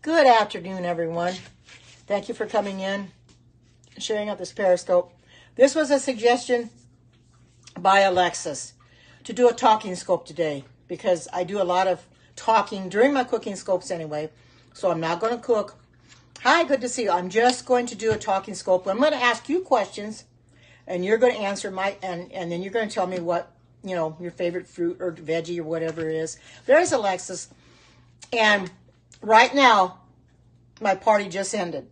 Good afternoon, everyone. Thank you for coming in, sharing out this Periscope. This was a suggestion by Alexis to do a talking scope today because I do a lot of talking during my cooking scopes anyway, so I'm not going to cook. Hi, good to see you. I'm just going to do a talking scope. I'm going to ask you questions, and you're going to answer and then you're going to tell me what, your favorite fruit or veggie or whatever it is. There's Alexis. And right now, my party just ended.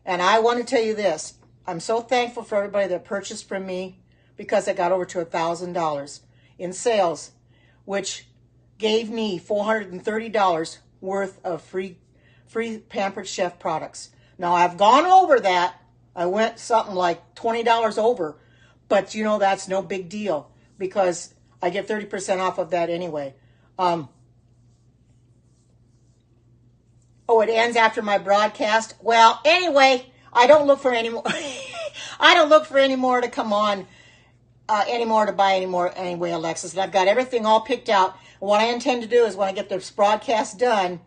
And I want to tell you this. I'm so thankful for everybody that purchased from me because I got over to $1,000 in sales, which gave me $430 worth of free Pampered Chef products. Now, I've gone over that. I went something like $20 over. But, that's no big deal because I get 30% off of that anyway. Oh, it ends after my broadcast. Well, anyway, I don't look for any more. I don't look for any more to come on, anymore to buy anymore anyway, Alexis. And I've got everything all picked out. And what I intend to do is when I get this broadcast done,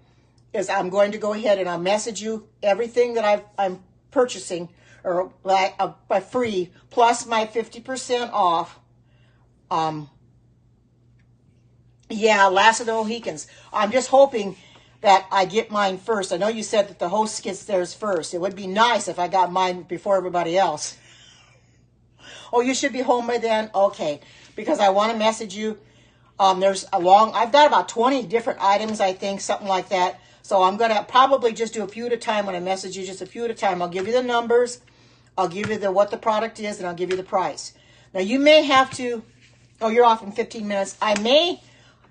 is I'm going to go ahead and I'll message you everything that I'm purchasing or by free plus my 50% off. Yeah, Last of the Mohicans. I'm just hoping that I get mine first. I know you said that the host gets theirs first. It would be nice if I got mine before everybody else. Oh, you should be home by then? Okay, because I want to message you. I've got about 20 different items, I think, something like that. So I'm going to probably just do a few at a time when I message you, just a few at a time. I'll give you the numbers. I'll give you what the product is, and I'll give you the price. Now, you may have to, you're off in 15 minutes.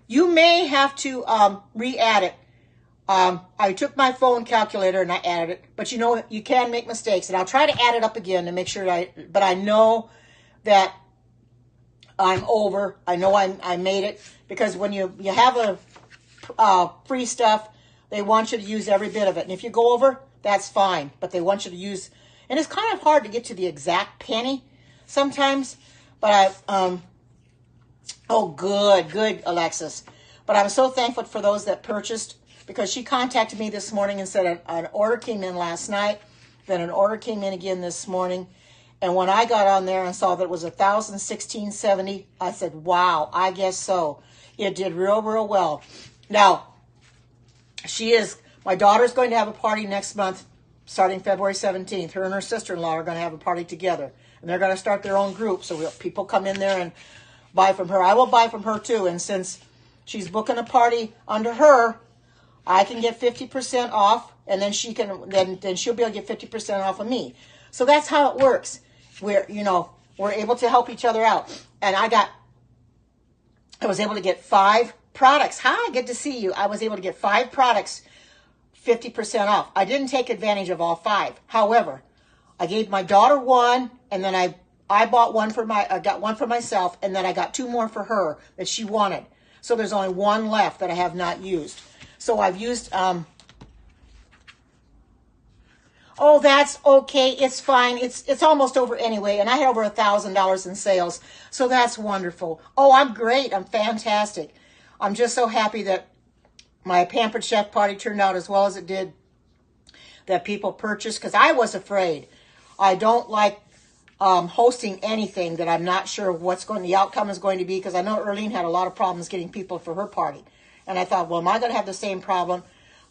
You may have to re-add it. I took my phone calculator and I added it, but you can make mistakes, and I'll try to add it up again to make sure but I know that I'm over. I know I made it because when you have free stuff, they want you to use every bit of it. And if you go over, that's fine, but they want you to use, and it's kind of hard to get to the exact penny sometimes, but good, Alexis. But I'm so thankful for those that purchased, because she contacted me this morning and said an order came in last night, then an order came in again this morning. And when I got on there and saw that it was $1,016.70, I said, wow, I guess so. It did real, real well. Now, my daughter's going to have a party next month, starting February 17th. Her and her sister-in-law are going to have a party together. And they're going to start their own group. So people come in there and buy from her. I will buy from her too. And since she's booking a party under her, I can get 50% off, and then she'll be able to get 50% off of me. So that's how it works. We're able to help each other out. And I was able to get 5 products. Hi, good to see you. I was able to get 5 products 50% off. I didn't take advantage of all 5. However, I gave my daughter one, and then I bought one I got one for myself, and then I got 2 more for her that she wanted. So there's only 1 left that I have not used. So I've used, that's okay. It's fine. It's almost over anyway. And I had over $1,000 in sales. So that's wonderful. Oh, I'm great. I'm fantastic. I'm just so happy that my Pampered Chef party turned out as well as it did, that people purchased, because I was afraid. I don't like hosting anything that I'm not sure the outcome is going to be, because I know Erlene had a lot of problems getting people for her party. And I thought, well, am I going to have the same problem?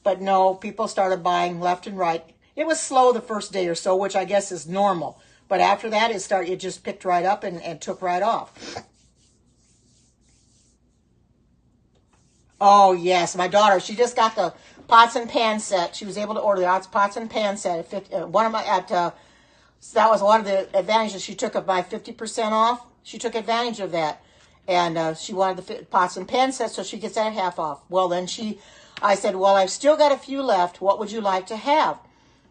But no, people started buying left and right. It was slow the first day or so, which I guess is normal. But after that, it just picked right up and took right off. Oh, yes. My daughter, she just got the pots and pan set. She was able to order the pots and pan set at that was one of the advantages she took of my 50% off. She took advantage of that. And she wanted the pots and pan set, so she gets that half off. Well, then I said, well, I've still got a few left. What would you like to have?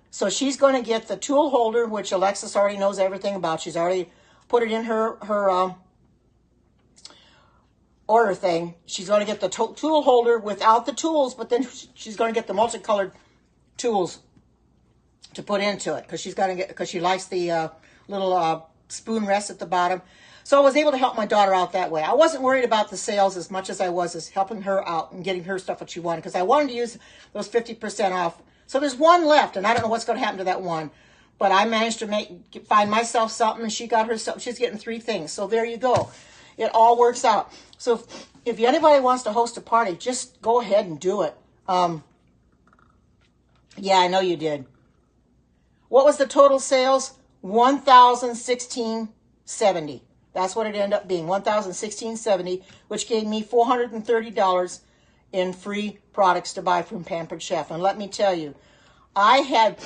So she's going to get the tool holder, which Alexis already knows everything about. She's already put it in her order thing. She's going to get the tool holder without the tools, but then she's going to get the multicolored tools to put into it, because she likes the little spoon rest at the bottom. So I was able to help my daughter out that way. I wasn't worried about the sales as much as I was as helping her out and getting her stuff what she wanted, because I wanted to use those 50% off. So there's one left, and I don't know what's going to happen to that one. But I managed to find myself something, and she got herself. She's getting 3 things. So there you go. It all works out. So if anybody wants to host a party, just go ahead and do it. Yeah, I know you did. What was the total sales? $1,016.70. That's what it ended up being, $1,016.70, which gave me $430 in free products to buy from Pampered Chef. And let me tell you, I had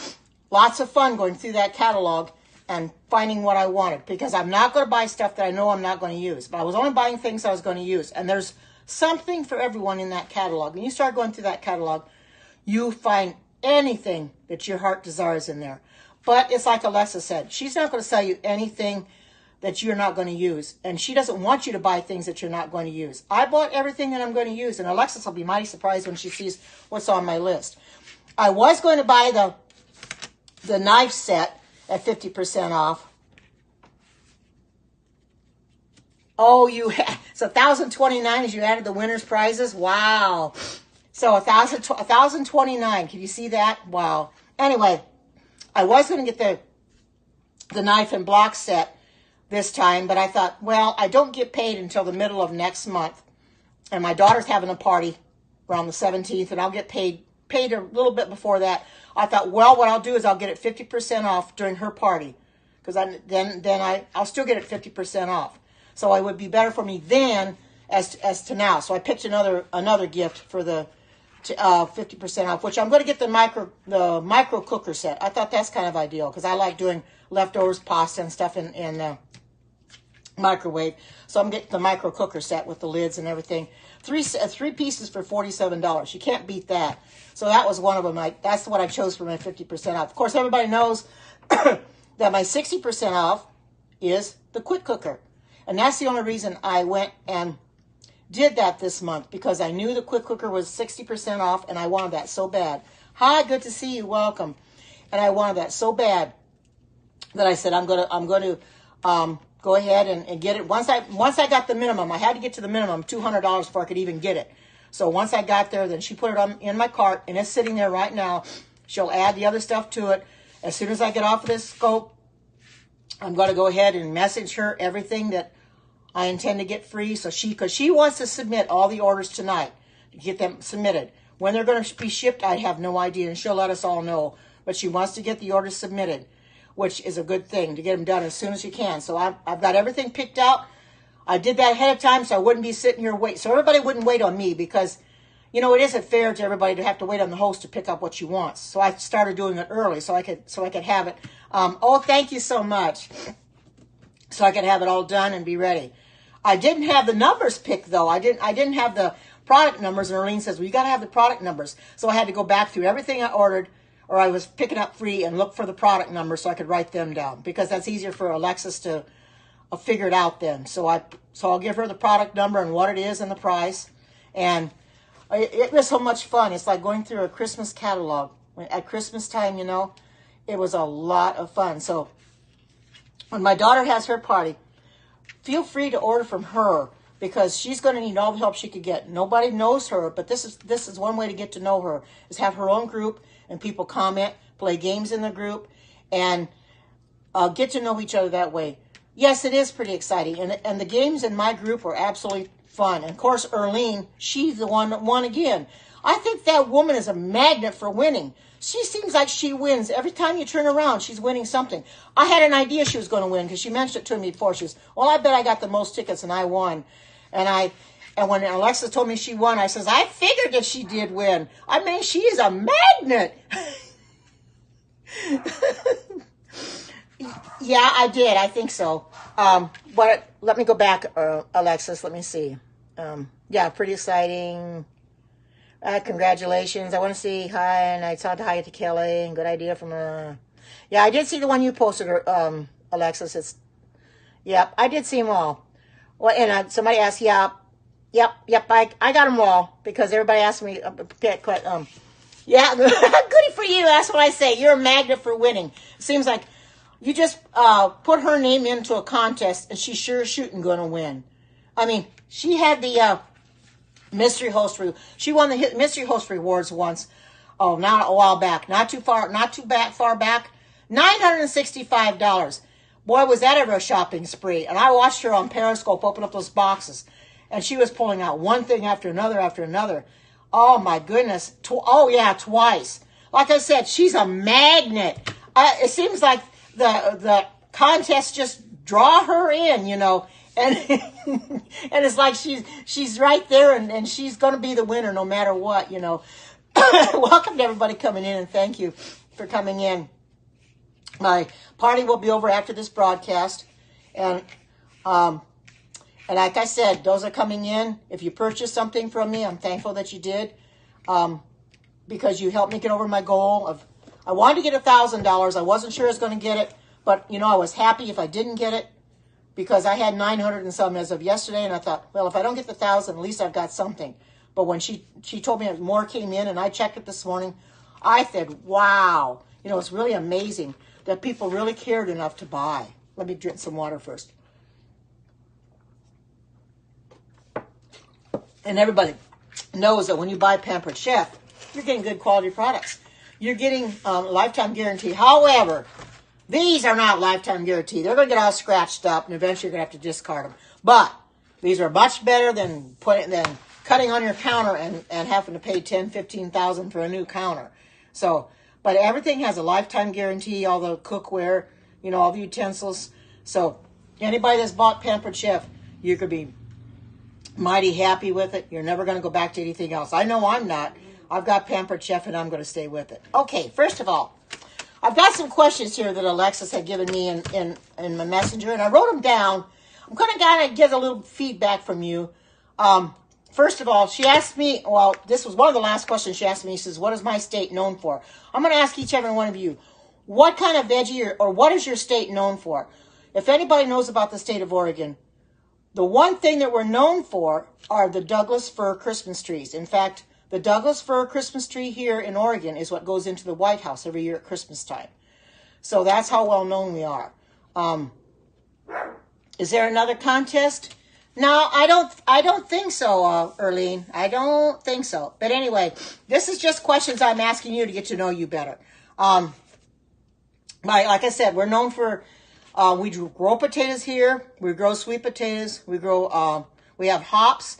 lots of fun going through that catalog and finding what I wanted, because I'm not going to buy stuff that I know I'm not going to use. But I was only buying things I was going to use. And there's something for everyone in that catalog. When you start going through that catalog, you find anything that your heart desires in there. But it's like Alexa said, she's not going to sell you anything that you're not going to use. And she doesn't want you to buy things that you're not going to use. I bought everything that I'm going to use. And Alexis will be mighty surprised when she sees what's on my list. I was going to buy the knife set at 50% off. Oh, it's $1,029 as you added the winner's prizes. Wow. So $1,029. Can you see that? Wow. Anyway, I was going to get the knife and block set this time, but I thought, well, I don't get paid until the middle of next month, and my daughter's having a party around the 17th, and I'll get paid a little bit before that. I thought, well, what I'll do is I'll get it 50% off during her party, because I'll still get it 50% off. So it would be better for me then as to now. So I picked another gift for the 50% off, which I'm going to get the micro cooker set. I thought that's kind of ideal, because I like doing leftovers, pasta, and stuff in the microwave. So I'm getting the micro cooker set with the lids and everything. Three pieces for $47. You can't beat that. So that was one of them. That's what I chose for my 50% off. Of course, everybody knows that my 60% off is the quick cooker. And that's the only reason I went and did that this month, because I knew the quick cooker was 60% off, and I wanted that so bad. Hi, good to see you. Welcome. And I wanted that so bad that I said I'm going to go ahead and get it. Once I got the minimum, I had to get to the minimum $200 before I could even get it. So once I got there, then she put it in my cart, and it's sitting there right now. She'll add the other stuff to it. As soon as I get off of this scope, I'm going to go ahead and message her everything that I intend to get free. So because she wants to submit all the orders tonight to get them submitted. When they're going to be shipped, I have no idea, and she'll let us all know. But she wants to get the orders submitted, which is a good thing, to get them done as soon as you can. So I've got everything picked out. I did that ahead of time so I wouldn't be sitting here waiting. So everybody wouldn't wait on me, because, it isn't fair to everybody to have to wait on the host to pick up what she wants. So I started doing it early so I could have it. Thank you so much. So I could have it all done and be ready. I didn't have the numbers picked, though. I didn't have the product numbers, and Arlene says, well, you got to have the product numbers. So I had to go back through everything I ordered, or I was picking up free, and look for the product numbers so I could write them down, because that's easier for Alexis to figure it out then. So I'll give her the product number and what it is and the price. And it was so much fun. It's like going through a Christmas catalog. At Christmas time, it was a lot of fun. So when my daughter has her party, feel free to order from her, because she's going to need all the help she could get. Nobody knows her, but this is one way to get to know her, is have her own group, and people comment, play games in the group, and get to know each other that way. Yes, it is pretty exciting, and the games in my group are absolutely fun. And of course, Arlene, she's the one that won again. I think that woman is a magnet for winning. She seems like she wins. Every time you turn around, she's winning something. I had an idea she was going to win, because she mentioned it to me before. She was, well, I bet I got the most tickets and I won. And when Alexa told me she won, I says, I figured that she did win. I mean, she is a magnet. Yeah, I did. I think so. But let me go back, Alexis. Let me see. Yeah, pretty exciting. Congratulations. I want to see hi, and I saw hi to Kelly. And good idea from yeah, I did see the one you posted, Alexis. Yep, I did see them all. Well, and somebody asked, yep, I got them all, because everybody asked me, yeah, goody for you. That's what I say. You're a magnet for winning. It seems like You just put her name into a contest, and she's sure as shooting going to win. I mean, she had the mystery host. She won the mystery host rewards once. Oh, not a while back. Not too far back. $965. Boy, was that ever a shopping spree. And I watched her on Periscope open up those boxes. And she was pulling out one thing after another. Oh, my goodness. Twice. Like I said, she's a magnet. It seems like the contest just draw her in, you know. And and it's like she's right there, and she's going to be the winner no matter what, you know. Welcome to everybody coming in, and thank you for coming in. My party will be over after this broadcast, and like I said, those are coming in. If you purchase something from me, I'm thankful that you did, because you helped me get over my goal of. I wanted to get $1,000. I wasn't sure I was going to get it, but you know, I was happy if I didn't get it, because I had 900 and some as of yesterday, and I thought, well, if I don't get the 1,000, at least I've got something. But when she told me more came in, and I checked it this morning, I said, wow, you know, it's really amazing that people really cared enough to buy. Let me drink some water first. And everybody knows that when you buy Pampered Chef, you're getting good quality products. You're getting lifetime guarantee. However, these are not lifetime guarantee. They're going to get all scratched up, and eventually you're going to have to discard them. But these are much better than cutting on your counter and having to pay $10,000, $15,000 for a new counter. So, but everything has a lifetime guarantee, all the cookware, you know, all the utensils. So anybody that's bought Pampered Chef, you could be mighty happy with it. You're never going to go back to anything else. I know I'm not. I've got Pampered Chef, and I'm going to stay with it. Okay, first of all, I've got some questions here that Alexis had given me in my messenger, and I wrote them down. I'm going to get a little feedback from you. First of all, she asked me, well, this was one of the last questions she asked me. She says, what is my state known for? I'm going to ask each and every one of you, what kind of veggie or what is your state known for? If anybody knows about the state of Oregon, the one thing that we're known for are the Douglas fir Christmas trees. In fact, the Douglas fir Christmas tree here in Oregon is what goes into the White House every year at Christmas time. So that's how well known we are. Is there another contest? No, I don't think so, Erlene. I don't think so. But anyway, this is just questions I'm asking you to get to know you better. Like I said, we're known for, we grow potatoes here. We grow sweet potatoes. We grow, we have hops.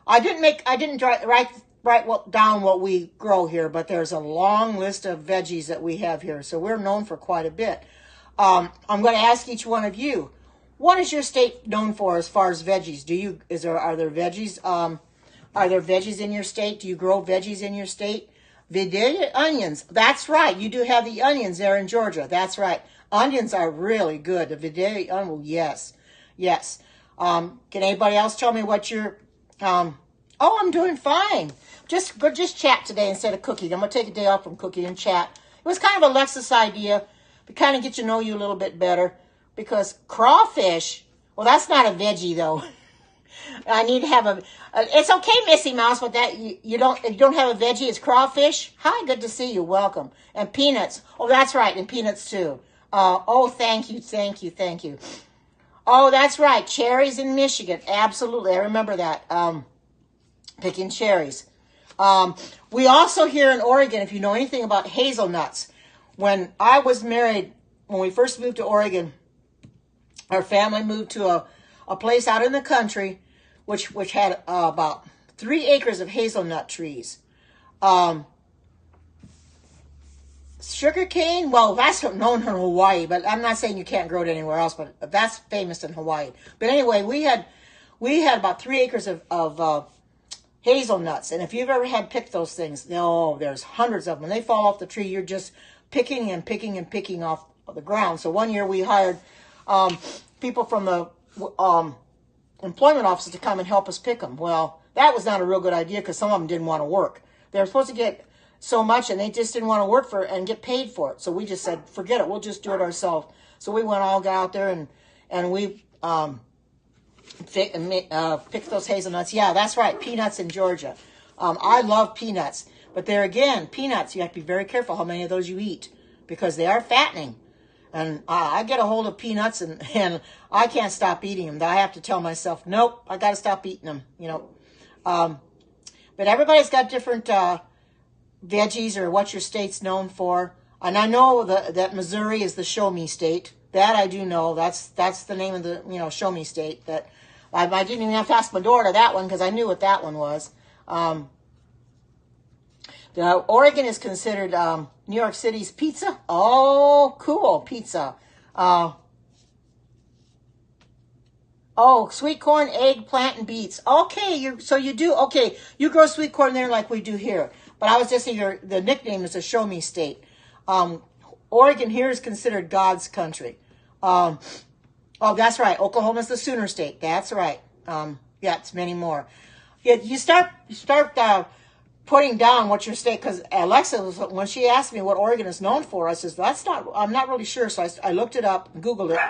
I didn't write down what we grow here, but there's a long list of veggies that we have here. So we're known for quite a bit. I'm going to ask each one of you, what is your state known for as far as veggies? Are there veggies? Are there veggies in your state? Do you grow veggies in your state? Vidalia onions. That's right. You do have the onions there in Georgia. That's right. Onions are really good. The Vidalia onion. Yes. Can anybody else tell me what your? Oh, I'm doing fine. Just chat today instead of cooking. I'm gonna take a day off from cooking and chat. It was kind of Alexis' idea to kind of get to know you a little bit better. Because crawfish, well, that's not a veggie though. I need to have it's okay, Missy Mouse, but that you don't have a veggie. It's crawfish. Hi, good to see you. Welcome. And peanuts. Oh, that's right, and peanuts too. Thank you. Oh, that's right, cherries in Michigan. Absolutely, I remember that. Picking cherries. We also here in Oregon, if you know anything about hazelnuts, when I was married, when we first moved to Oregon. Our family moved to a place out in the country, which had about 3 acres of hazelnut trees. Sugar cane, well, that's known in Hawaii, but I'm not saying you can't grow it anywhere else, but that's famous in Hawaii. But anyway, we had about 3 acres of hazelnuts, and if you've ever had picked those things, there's hundreds of them. When they fall off the tree, you're just picking off the ground. So one year we hired people from the employment office to come and help us pick them. Well, that was not a real good idea because some of them didn't want to work. They were supposed to get so much, and they just didn't want to work for it and get paid for it. So we just said, forget it. We'll just do it ourselves. So we got out there and we picked those hazelnuts. Yeah, that's right. Peanuts in Georgia. I love peanuts. But there again, peanuts, you have to be very careful how many of those you eat because they are fattening. And I get a hold of peanuts, and I can't stop eating them. I have to tell myself, nope, I got to stop eating them, you know. But everybody's got different veggies or what your state's known for. And I know that Missouri is the show me state. That I do know. That's the name of the, show me state. That I didn't even have to ask my daughter that one because I knew what that one was. Oregon is considered New York City's pizza. Oh, cool, pizza. Sweet corn, eggplant, and beets. Okay, you grow sweet corn there like we do here. But I was just saying the nickname is a show me state. Oregon here is considered God's country. That's right. Oklahoma's the Sooner State. That's right. It's many more. Yeah, you start putting down what your state, because Alexa, when she asked me what Oregon is known for, I says, I'm not really sure. So I looked it up, Googled it,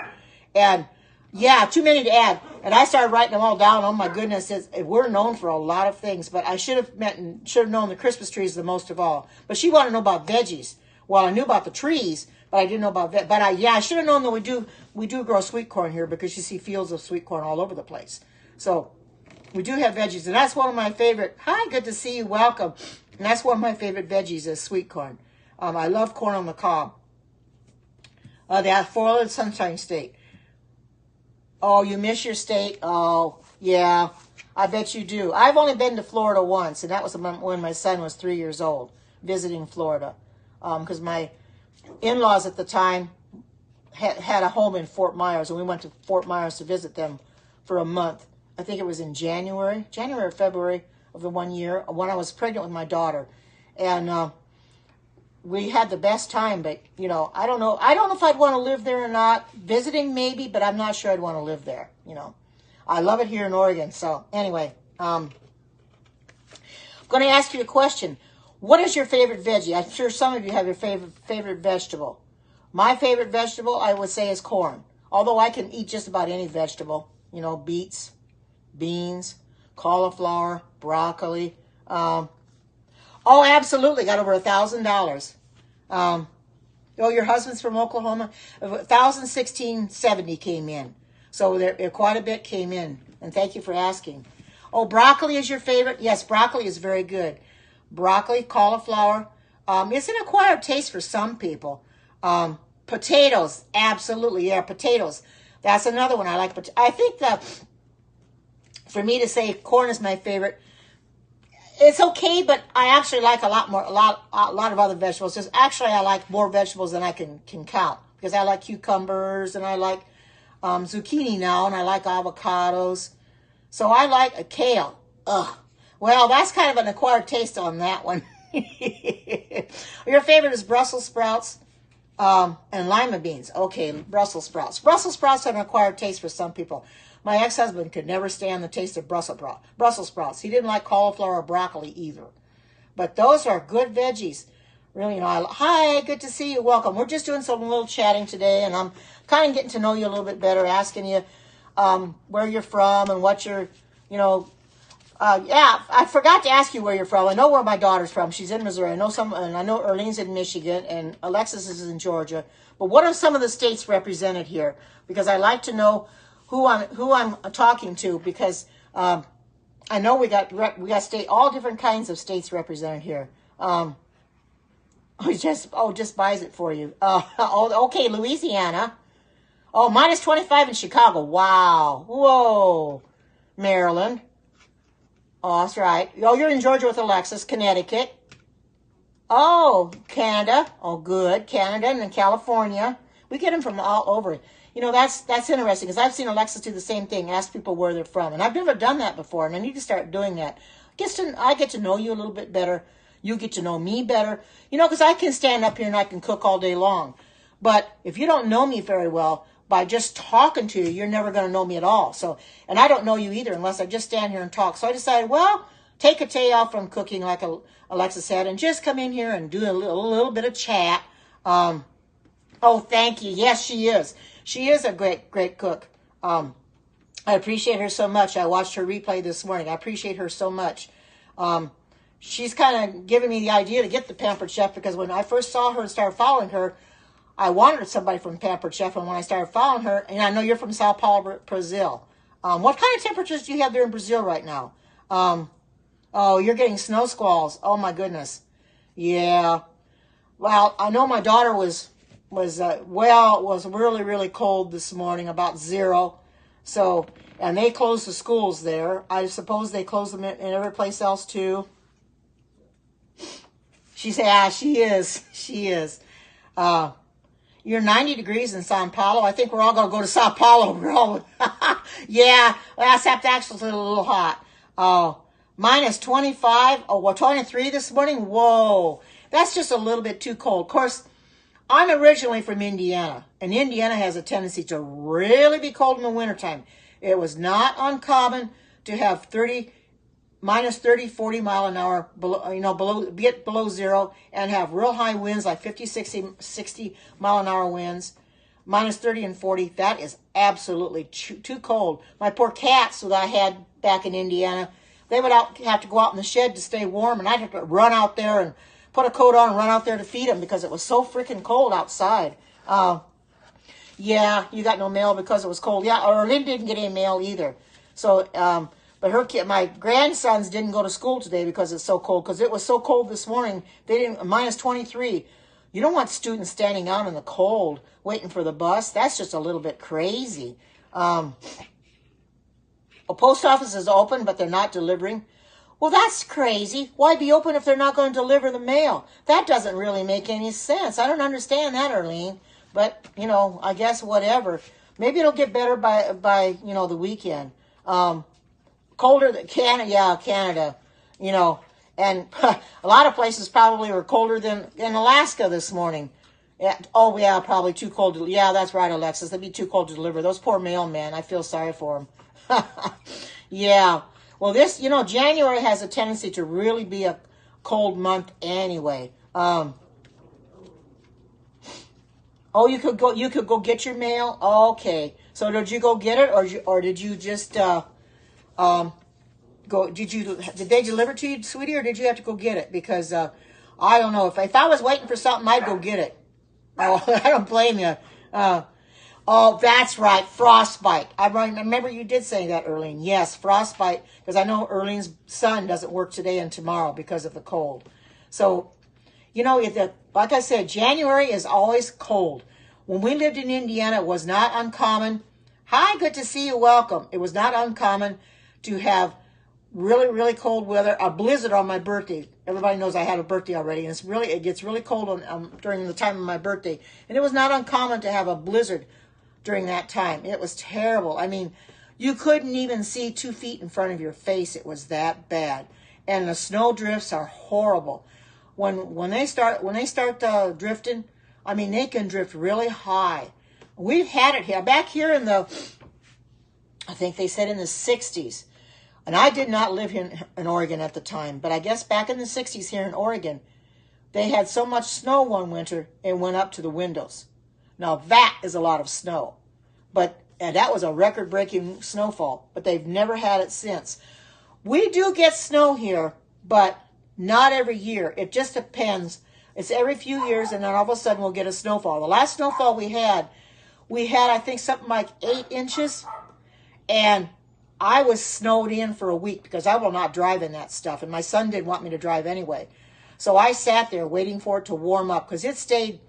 and yeah, too many to add. And I started writing them all down. Oh my goodness, we're known for a lot of things, but I should have known the Christmas trees the most of all. But she wanted to know about veggies. Well, I knew about the trees, but I didn't know about I should have known that we do grow sweet corn here, because you see fields of sweet corn all over the place. So we do have veggies, and that's one of my favorite. Hi, good to see you. Welcome. And that's one of my favorite veggies is sweet corn. I love corn on the cob. The Florida Sunshine State. Oh, you miss your state? Oh, yeah. I bet you do. I've only been to Florida once, and that was when my son was 3 years old, visiting Florida. Because my in-laws at the time had a home in Fort Myers, and we went to Fort Myers to visit them for a month. I think it was in January or February of the 1 year, when I was pregnant with my daughter. And we had the best time, but, I don't know. I don't know if I'd want to live there or not. Visiting, maybe, but I'm not sure I'd want to live there, I love it here in Oregon. So, anyway, I'm going to ask you a question. What is your favorite veggie? I'm sure some of you have your favorite vegetable. My favorite vegetable, I would say, is corn. Although I can eat just about any vegetable. Beets, beans, cauliflower, broccoli. Absolutely. Got over $1,000. Your husband's from Oklahoma? 1,016.70 came in. So there quite a bit came in. And thank you for asking. Oh, broccoli is your favorite? Yes, broccoli is very good. Broccoli, cauliflower. It's an acquired taste for some people. Potatoes, absolutely, yeah, potatoes. That's another one I like. But I think that for me to say corn is my favorite, it's okay, but I actually like a lot of other vegetables. Just actually, I like more vegetables than I can count, because I like cucumbers, and I like zucchini now, and I like avocados. So I like a kale. Ugh. Well, that's kind of an acquired taste on that one. Your favorite is Brussels sprouts and lima beans. Okay, Brussels sprouts. Brussels sprouts have an acquired taste for some people. My ex-husband could never stand the taste of Brussels sprouts. He didn't like cauliflower or broccoli either. But those are good veggies. Really, hi, good to see you. Welcome. We're just doing some little chatting today, and I'm kind of getting to know you a little bit better, asking you where you're from and what you're, I forgot to ask you where you're from. I know where my daughter's from. She's in Missouri. And I know Erlene's in Michigan, and Alexis is in Georgia. But what are some of the states represented here? Because I like to know who I'm talking to, because I know we got all different kinds of states represented here. Just buys it for you. Okay, Louisiana. Oh, -25 in Chicago. Wow. Whoa. Maryland. Oh, that's right. Oh, you're in Georgia with Alexis. Connecticut. Oh, Canada. Oh, good. Canada and then California. We get them from all over. That's interesting, because I've seen Alexis do the same thing, ask people where they're from. And I've never done that before, and I need to start doing that. I get to know you a little bit better. You get to know me better. Because I can stand up here and I can cook all day long. But if you don't know me very well, by just talking to you, you're never going to know me at all. So, and I don't know you either unless I just stand here and talk. So I decided, take a day off from cooking, like Alexa said, and just come in here and do a little bit of chat. Thank you. Yes, she is. She is a great cook. I appreciate her so much. I watched her replay this morning. I appreciate her so much. She's kind of given me the idea to get the Pampered Chef, because when I first saw her and started following her, I wanted somebody from Pampered Chef, and when I started following her, and I know you're from Sao Paulo, Brazil. What kind of temperatures do you have there in Brazil right now? Oh, you're getting snow squalls. Oh my goodness. Yeah. Well, I know my daughter was really, really cold this morning, about 0. So, and they closed the schools there. I suppose they closed them in every place else too. She said, yeah, she is. She is. You're 90 degrees in Sao Paulo. I think we're all going to go to Sao Paulo. We're all, yeah, that's actually a little hot. Minus 25. Oh, well, 23 this morning. Whoa. That's just a little bit too cold. Of course, I'm originally from Indiana, and Indiana has a tendency to really be cold in the wintertime. It was not uncommon to have minus 30, 40 mile an hour get below 0 and have real high winds like 50, 60 mile an hour winds. Minus 30 and 40, that is absolutely too cold. My poor cats that I had back in Indiana, they would have to go out in the shed to stay warm, and I'd have to run out there and put a coat on and run out there to feed them because it was so freaking cold outside. Yeah, you got no mail because it was cold. Yeah, or Lynn didn't get any mail either. So, but my grandsons didn't go to school today because it's so cold. Because it was so cold this morning, they didn't. Minus 23. You don't want students standing out in the cold waiting for the bus. That's just a little bit crazy. A post office is open, but they're not delivering. Well, that's crazy. Why be open if they're not going to deliver the mail? That doesn't really make any sense. I don't understand that, Arlene. But, I guess whatever. Maybe it'll get better by the weekend. Colder than Canada, and a lot of places probably were colder than in Alaska this morning. Yeah, probably too cold. Yeah, that's right, Alexis. They'd be too cold to deliver. Those poor mailmen. I feel sorry for them. Yeah. Well, January has a tendency to really be a cold month anyway. Oh, you could go get your mail. Okay. So did you go get it, or did you just go? Did they deliver to you, sweetie, or did you have to go get it? Because I don't know. If I was waiting for something, I'd go get it. Oh, I don't blame you. Oh, that's right, frostbite. I remember you did say that, Erlene. Yes, frostbite, because I know Erlene's son doesn't work today and tomorrow because of the cold. So, like I said, January is always cold. When we lived in Indiana, it was not uncommon. Hi, good to see you. Welcome. It was not uncommon to have really, really cold weather, a blizzard on my birthday. Everybody knows I had a birthday already, and it gets really cold during the time of my birthday. And it was not uncommon to have a blizzard during that time. It was terrible. I mean, you couldn't even see 2 feet in front of your face. It was that bad. And the snow drifts are horrible. When they start drifting, I mean, they can drift really high. We've had it here. Back here I think they said in the 60s. And I did not live in Oregon at the time, but I guess back in the 60s here in Oregon, they had so much snow one winter, it went up to the windows. Now that is a lot of snow, and that was a record-breaking snowfall, but they've never had it since. We do get snow here, but not every year. It just depends. It's every few years, and then all of a sudden we'll get a snowfall. The last snowfall we had I think something like 8 inches, and I was snowed in for a week because I will not drive in that stuff, and my son didn't want me to drive anyway. So I sat there waiting for it to warm up because it stayed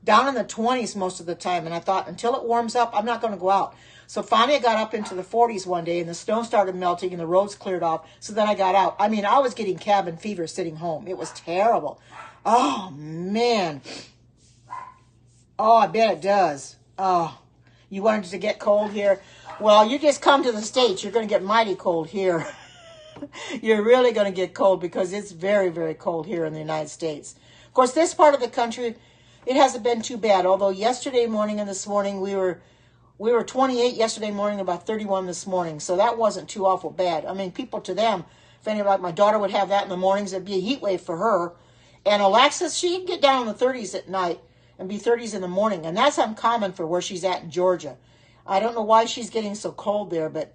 down in the 20s most of the time, and I thought, until it warms up, I'm not going to go out. So finally I got up into the 40s one day, and the snow started melting, and the roads cleared off, so then I got out. I mean, I was getting cabin fever sitting home. It was terrible. Oh, man. Oh, I bet it does. Oh, you wanted to get cold here? Well, you just come to the States. You're going to get mighty cold here. You're really going to get cold because it's very, very cold here in the United States. Of course, this part of the country, it hasn't been too bad. Although yesterday morning and this morning we were 28 yesterday morning, about 31 this morning. So that wasn't too awful bad. I mean, people to them, if anybody, my daughter would have that in the mornings, it'd be a heat wave for her. And Alexis, she'd get down in the 30s at night and be 30s in the morning. And that's uncommon for where she's at in Georgia. I don't know why she's getting so cold there, but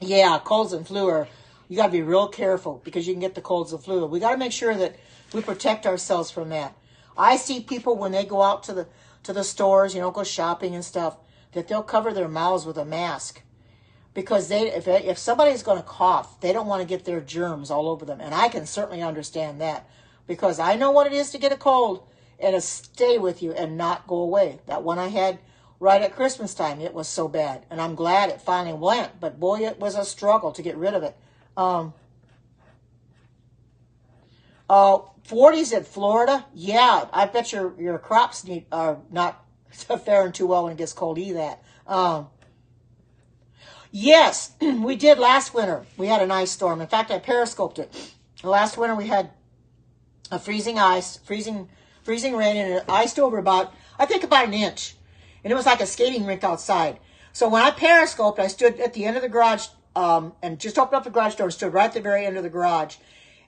yeah, colds and flu you got to be real careful because you can get the colds and flu. We got to make sure that we protect ourselves from that. I see people when they go out to the stores, go shopping and stuff, that they'll cover their mouths with a mask because if somebody's going to cough, they don't want to get their germs all over them. And I can certainly understand that because I know what it is to get a cold and to stay with you and not go away. That one I had right at Christmas time, it was so bad. And I'm glad it finally went, but boy, it was a struggle to get rid of it. 40s in Florida, yeah, I bet your crops are not faring too well when it gets cold either. Yes, we did last winter. We had an ice storm. In fact, I periscoped it. Last winter we had a freezing rain, and it iced over about an inch. And it was like a skating rink outside. So when I periscoped, I stood at the end of the garage and just opened up the garage door, stood right at the very end of the garage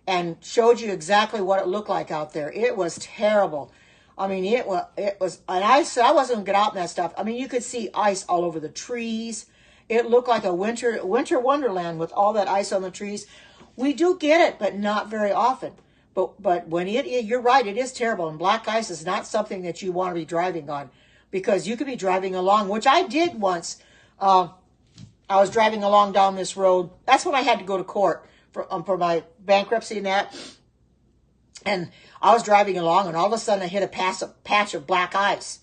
and showed you exactly what it looked like out there. It was terrible. I mean, it was, and I wasn't going to get out in that stuff. I mean, you could see ice all over the trees. It looked like a winter wonderland with all that ice on the trees. We do get it, but not very often. But when you're right, it is terrible. And black ice is not something that you want to be driving on because you could be driving along, which I did once. I was driving along down this road. That's when I had to go to court for my bankruptcy and that. And I was driving along, and all of a sudden I hit a patch of black ice.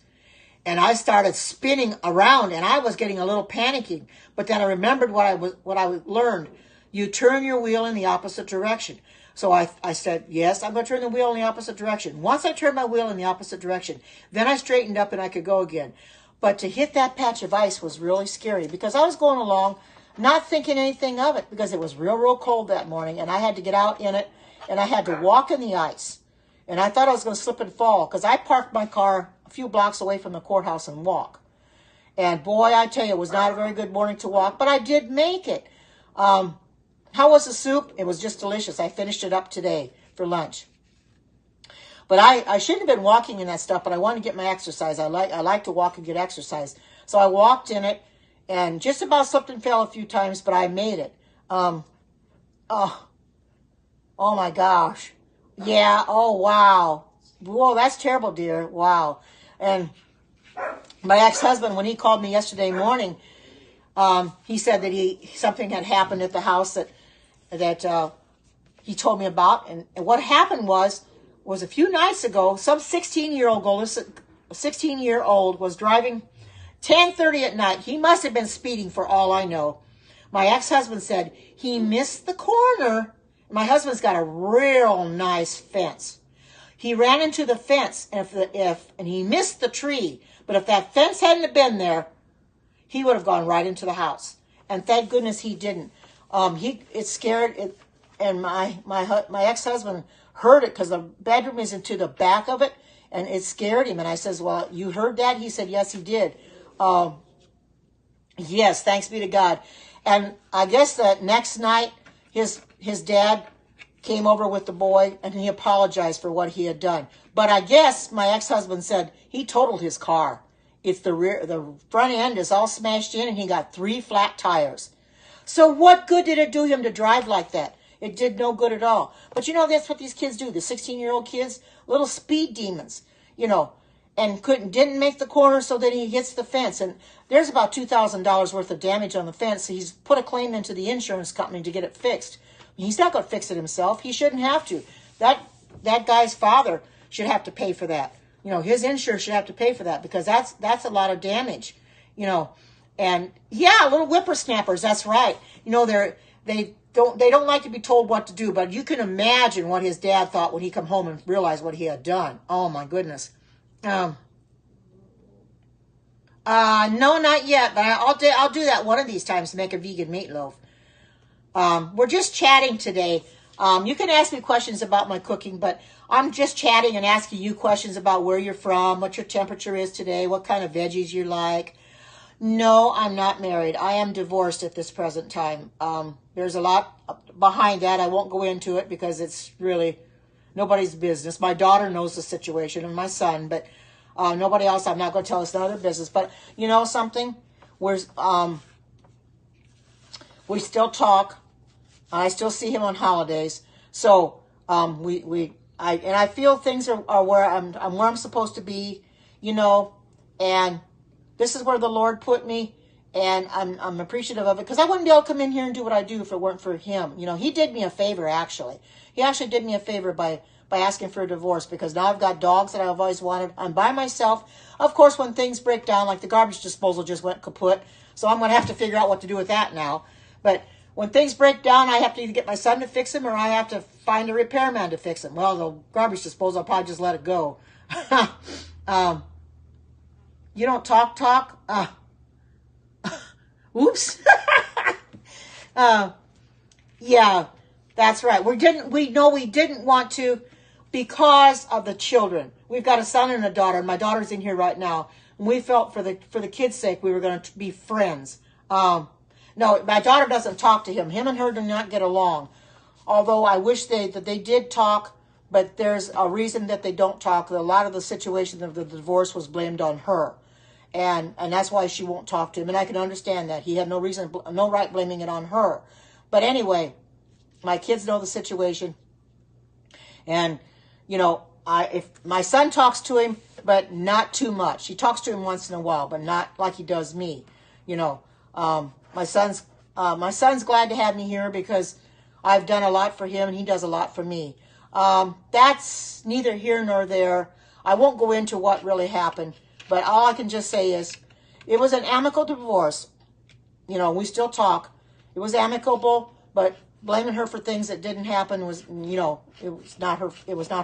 And I started spinning around, and I was getting a little panicky. But then I remembered what I learned. You turn your wheel in the opposite direction. So I said, yes, I'm going to turn the wheel in the opposite direction. Once I turned my wheel in the opposite direction, then I straightened up and I could go again. But to hit that patch of ice was really scary because I was going along not thinking anything of it because it was real cold that morning, and I had to get out in it, and I had to walk in the ice. And I thought I was going to slip and fall because I parked my car a few blocks away from the courthouse and walk. And boy, I tell you, it was not a very good morning to walk, but I did make it. How was the soup? It was just delicious. I finished it up today for lunch. But I shouldn't have been walking in that stuff, but I wanted to get my exercise. I like to walk and get exercise. So I walked in it and just about slipped and fell a few times, but I made it. Oh my gosh. Yeah, oh wow. Whoa, that's terrible, dear. Wow. And my ex-husband, when he called me yesterday morning, he said that something had happened at the house that he told me about. And what happened was a few nights ago, some 16-year-old was driving 10:30 at night. He must have been speeding for all I know. My ex-husband said he missed the corner. My husband's got a real nice fence. He ran into the fence, and and he missed the tree. But if that fence hadn't been there, he would have gone right into the house. And thank goodness he didn't. It scared it, and my ex-husband heard it because the bedroom is into the back of it, and it scared him. And I says, "Well, you heard that?" He said, "Yes, he did." Yes, thanks be to God. And I guess that next night, his dad came over with the boy, and he apologized for what he had done. But I guess my ex-husband said he totaled his car. It's the front end is all smashed in, and he got 3 flat tires. So what good did it do him to drive like that? It did no good at all. But that's what these kids do. The 16-year-old kids, little speed demons, and didn't make the corner, so then he hits the fence. And there's about $2,000 worth of damage on the fence. So he's put a claim into the insurance company to get it fixed. He's not going to fix it himself. He shouldn't have to. That guy's father should have to pay for that. His insurance should have to pay for that because that's a lot of damage. And yeah, little whippersnappers. That's right. They don't like to be told what to do. But you can imagine what his dad thought when he come home and realized what he had done. Oh my goodness. No, not yet. But I'll do that one of these times to make a vegan meatloaf. We're just chatting today. You can ask me questions about my cooking, but I'm just chatting and asking you questions about where you're from, what your temperature is today, what kind of veggies you like. No, I'm not married. I am divorced at this present time. There's a lot behind that. I won't go into it because it's really nobody's business. My daughter knows the situation and my son, but nobody else. I'm not going to tell us none of their business. But you know something? We still talk. I still see him on holidays. So we I feel things are where I'm where I'm supposed to be, you know, and this is where the Lord put me, and I'm appreciative of it, because I wouldn't be able to come in here and do what I do if it weren't for him. You know, he did me a favor, actually. He actually did me a favor by asking for a divorce, because now I've got dogs that I've always wanted. I'm by myself. Of course, when things break down, like the garbage disposal just went kaput, so I'm going to have to figure out what to do with that now. But when things break down, I have to either get my son to fix them, or I have to find a repairman to fix them. Well, the garbage disposal, I'll probably just let it go. You don't talk? Oops. Yeah, that's right. We didn't want to, because of the children. We've got a son and a daughter, and my daughter's in here right now. And we felt for the kids' sake we were going to be friends. No, my daughter doesn't talk to him. Him and her do not get along. Although I wish that they did talk, but there's a reason that they don't talk. A lot of the situation of the divorce was blamed on her. And that's why she won't talk to him. And I can understand that. He had no right blaming it on her. But anyway, my kids know the situation. And, you know, if my son talks to him, but not too much. He talks to him once in a while, but not like he does me. You know, my son's glad to have me here, because I've done a lot for him and he does a lot for me. That's neither here nor there. I won't go into what really happened. But all I can just say is, it was an amicable divorce. You know, we still talk. It was amicable, but blaming her for things that didn't happen was, you know, it was not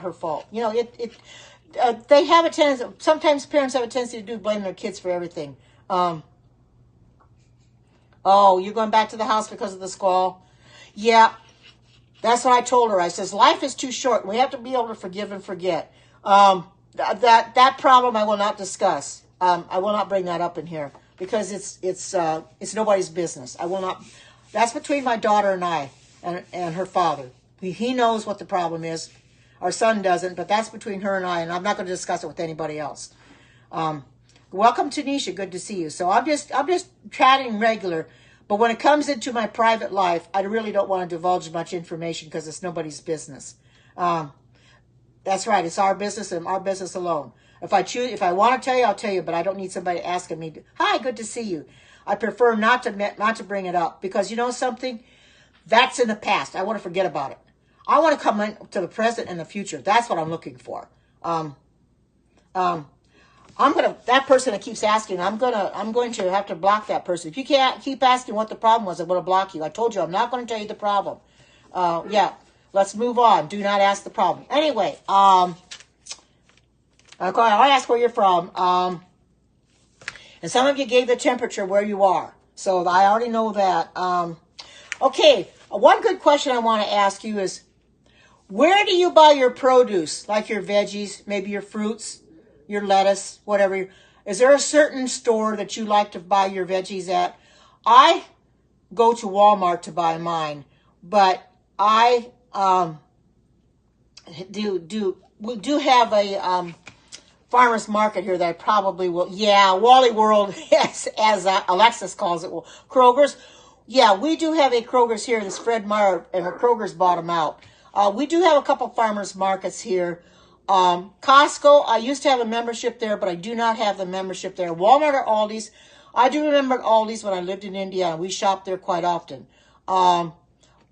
her fault. You know, they have a tendency. Sometimes parents have a tendency to blame their kids for everything. Oh, you're going back to the house because of the squall? Yeah, that's what I told her. I says, life is too short. We have to be able to forgive and forget. That problem I will not discuss. I will not bring that up in here, because it's nobody's business. I will not. That's between my daughter and I, and her father. He knows what the problem is. Our son doesn't, but that's between her and I, and I'm not going to discuss it with anybody else. Welcome, Tanisha. Good to see you. So I'm just chatting regular, but when it comes into my private life, I really don't want to divulge much information, because it's nobody's business. That's right. It's our business and our business alone. If I want to tell you, I'll tell you, but I don't need somebody asking me, hi, good to see you. I prefer not to bring it up, because you know something? That's in the past. I want to forget about it. I want to come into the present and the future. That's what I'm looking for. That person that keeps asking, I'm going to have to block that person. If you can't keep asking what the problem was, I'm going to block you. I told you I'm not going to tell you the problem. Yeah. Let's move on. Do not ask the problem. Anyway, I'll ask where you're from. And some of you gave the temperature where you are. So I already know that. Okay, one good question I want to ask you is, where do you buy your produce? Like your veggies, maybe your fruits, your lettuce, whatever. Is there a certain store that you like to buy your veggies at? I go to Walmart to buy mine, but I we do have a farmer's market here that I probably will. Yeah, Wally World, yes, as Alexis calls it. Well, Kroger's. Yeah, we do have a Kroger's here. This Fred Meyer and Kroger's bought them out. We do have a couple farmers markets here. Costco, I used to have a membership there, but I do not have the membership there. Walmart or Aldi's. I do remember Aldi's when I lived in Indiana. We shopped there quite often.